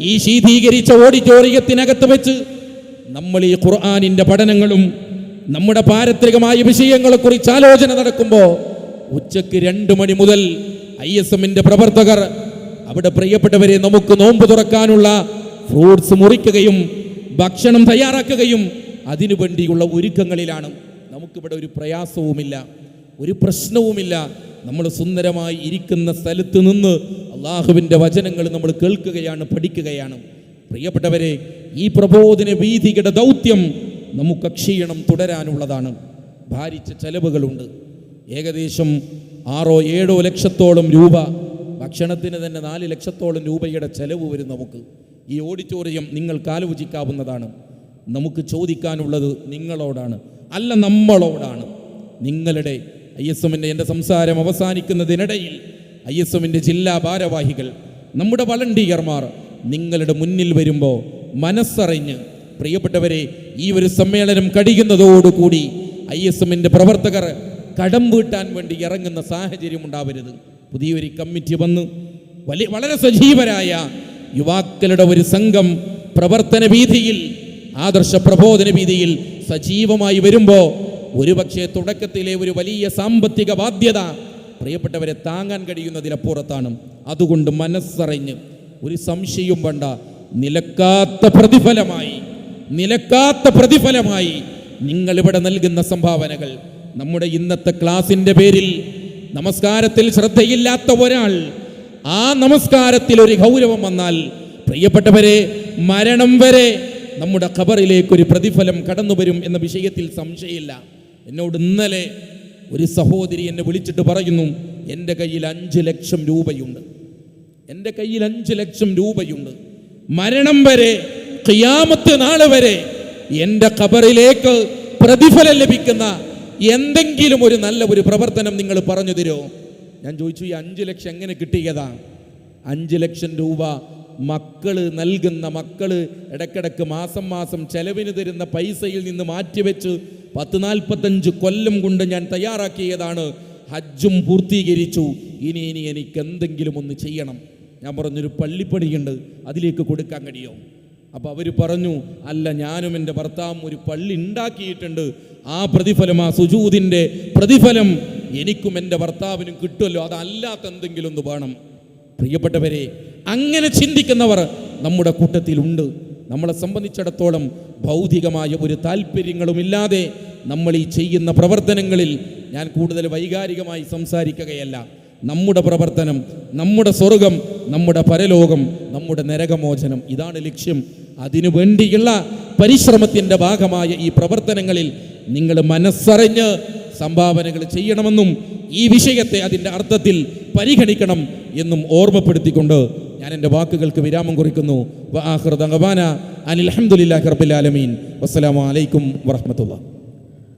ഈ ശീതീകരിച്ച ഓഡിറ്റോറിയത്തിനകത്ത് വെച്ച് നമ്മൾ ഈ ഖുർആനിൻ്റെ പഠനങ്ങളും നമ്മുടെ പാരത്രികമായ വിഷയങ്ങളെക്കുറിച്ച് ആലോചന നടക്കുമ്പോൾ ഉച്ചയ്ക്ക് 2 മണി മുതൽ ISMന്റെ പ്രവർത്തകർ അവിടെ, പ്രിയപ്പെട്ടവരെ, നമുക്ക് നോമ്പ് തുറക്കാനുള്ള ഫ്രൂട്ട്സ് മുറിക്കുകയും ഭക്ഷണം തയ്യാറാക്കുകയും അതിനു വേണ്ടിയുള്ള ഒരുക്കങ്ങളിലാണ്. നമുക്കിവിടെ ഒരു പ്രയാസവുമില്ല, ഒരു പ്രശ്നവുമില്ല. നമ്മൾ സുന്ദരമായി ഇരിക്കുന്ന സ്ഥലത്ത് നിന്ന് അള്ളാഹുവിൻ്റെ വചനങ്ങൾ നമ്മൾ കേൾക്കുകയാണ്, പഠിക്കുകയാണ്. പ്രിയപ്പെട്ടവരെ, ഈ പ്രബോധന വീഥിയുടെ ദൗത്യം നമുക്ക് അക്ഷീണം തുടരാനുള്ളതാണ്. ഭാരിച്ച ചെലവുകളുണ്ട്. ഏകദേശം 6-7 ലക്ഷത്തോളം രൂപ, ഭക്ഷണത്തിന് തന്നെ 4 ലക്ഷത്തോളം രൂപയുടെ ചെലവ് വരും നമുക്ക്. ഈ ഓഡിറ്റോറിയം നിങ്ങൾക്ക് ആലോചിക്കാവുന്നതാണ്. നമുക്ക് ചോദിക്കാനുള്ളത് നിങ്ങളോടാണ്, അല്ല നമ്മളോടാണ്. നിങ്ങളുടെ ISMന്റെ എൻ്റെ സംസാരം അവസാനിക്കുന്നതിനിടയിൽ ISMന്റെ ജില്ലാ ഭാരവാഹികൾ, നമ്മുടെ വളണ്ടിയർമാർ നിങ്ങളുടെ മുന്നിൽ വരുമ്പോൾ മനസ്സറിഞ്ഞ്, പ്രിയപ്പെട്ടവരെ, ഈ ഒരു സമ്മേളനം കഴിയുന്നതോടുകൂടി ISMന്റെ പ്രവർത്തകർ കടം വീട്ടാൻ വേണ്ടി ഇറങ്ങുന്ന സാഹചര്യം ഉണ്ടാവരുത്. പുതിയൊരു കമ്മിറ്റി വന്ന് വളരെ സജീവരായ യുവാക്കളുടെ ഒരു സംഘം പ്രവർത്തന വീതിയിൽ, ആദർശ പ്രബോധന വീതിയിൽ സജീവമായി വരുമ്പോൾ ഒരുപക്ഷെ തുടക്കത്തിലെ ഒരു വലിയ സാമ്പത്തിക ബാധ്യത പ്രിയപ്പെട്ടവരെ താങ്ങാൻ കഴിയുന്നതിനപ്പുറത്താണ്. അതുകൊണ്ട് മനസ്സറിഞ്ഞ്, ഒരു സംശയവും വേണ്ട, നിലക്കാത്ത പ്രതിഫലമായി നിങ്ങളിവിടെ നൽകുന്ന സംഭാവനകൾ, നമ്മുടെ ഇന്നത്തെ ക്ലാസിൻ്റെ പേരിൽ നമസ്കാരത്തിൽ ശ്രദ്ധയില്ലാത്ത ഒരാൾ ആ നമസ്കാരത്തിൽ ഒരു ഗൗരവം വന്നാൽ, പ്രിയപ്പെട്ടവരെ, മരണം വരെ നമ്മുടെ ഖബറിലേക്കൊരു പ്രതിഫലം കടന്നു വരും എന്ന വിഷയത്തിൽ സംശയമില്ല. എന്നോട് ഇന്നലെ ഒരു സഹോദരി എന്നെ വിളിച്ചിട്ട് പറയുന്നു, എൻ്റെ കയ്യിൽ 5 ലക്ഷം രൂപയുണ്ട്, എൻ്റെ കയ്യിൽ 5 ലക്ഷം രൂപയുണ്ട്, മരണം വരെ, ഖിയാമത്ത് നാൾ വരെ എൻ്റെ ഖബറിലേക്ക് പ്രതിഫലം ലഭിക്കുന്ന എന്തെങ്കിലും ഒരു നല്ല ഒരു പ്രവർത്തനം നിങ്ങൾ പറഞ്ഞു തരുമോ? ഞാൻ ചോദിച്ചു, ഈ 5 ലക്ഷം എങ്ങനെ കിട്ടിയതാ? 5 ലക്ഷം രൂപ മക്കള് ഇടയ്ക്കിടയ്ക്ക് മാസം ചെലവിന് തരുന്ന പൈസയിൽ നിന്ന് മാറ്റിവെച്ച് 40-45 കൊല്ലം കൊണ്ട് ഞാൻ തയ്യാറാക്കിയതാണ്. ഹജ്ജും പൂർത്തീകരിച്ചു. ഇനി എനിക്ക് എന്തെങ്കിലും ഒന്ന് ചെയ്യണം. ഞാൻ പറഞ്ഞൊരു പള്ളിപ്പണിയുണ്ട്, അതിലേക്ക് കൊടുക്കാൻ കഴിയുമോ? അപ്പോൾ അവർ പറഞ്ഞു, അല്ല, ഞാനും എൻ്റെ ഭർത്താവും ഒരു പള്ളി ഉണ്ടാക്കിയിട്ടുണ്ട്, ആ പ്രതിഫലം, ആ സുജൂദിൻ്റെ പ്രതിഫലം എനിക്കും എൻ്റെ ഭർത്താവിനും കിട്ടുമല്ലോ, അതല്ലാത്ത എന്തെങ്കിലും ഒന്ന് വേണം. പ്രിയപ്പെട്ടവരെ, അങ്ങനെ ചിന്തിക്കുന്നവർ നമ്മുടെ കൂട്ടത്തിലുണ്ട്. നമ്മളെ സംബന്ധിച്ചിടത്തോളം ഭൗതികമായ ഒരു താല്പര്യങ്ങളുമില്ലാതെ നമ്മൾ ഈ ചെയ്യുന്ന പ്രവർത്തനങ്ങളിൽ ഞാൻ കൂടുതൽ വൈകാരികമായി സംസാരിക്കുകയല്ല. നമ്മുടെ പ്രവർത്തനം, നമ്മുടെ സ്വർഗം, നമ്മുടെ പരലോകം, നമ്മുടെ നരകമോചനം, ഇതാണ് ലക്ഷ്യം. അതിനു വേണ്ടിയുള്ള പരിശ്രമത്തിൻ്റെ ഭാഗമായ ഈ പ്രവർത്തനങ്ങളിൽ നിങ്ങൾ മനസ്സറിഞ്ഞ് സംഭാവനകൾ ചെയ്യണമെന്നും ഈ വിഷയത്തെ അതിൻ്റെ അർത്ഥത്തിൽ പരിഗണിക്കണം എന്നും ഓർമ്മപ്പെടുത്തിക്കൊണ്ട് ഞാൻ എൻ്റെ വാക്കുകൾക്ക് വിരാമം കുറിക്കുന്നു. വആഖിറു ദഅവാനാ അനിൽ ഹംദുലില്ലാഹി റബ്ബിൽ ആലമീൻ. വസ്സലാമു അലൈക്കും വറഹ്മത്തുള്ളാഹി.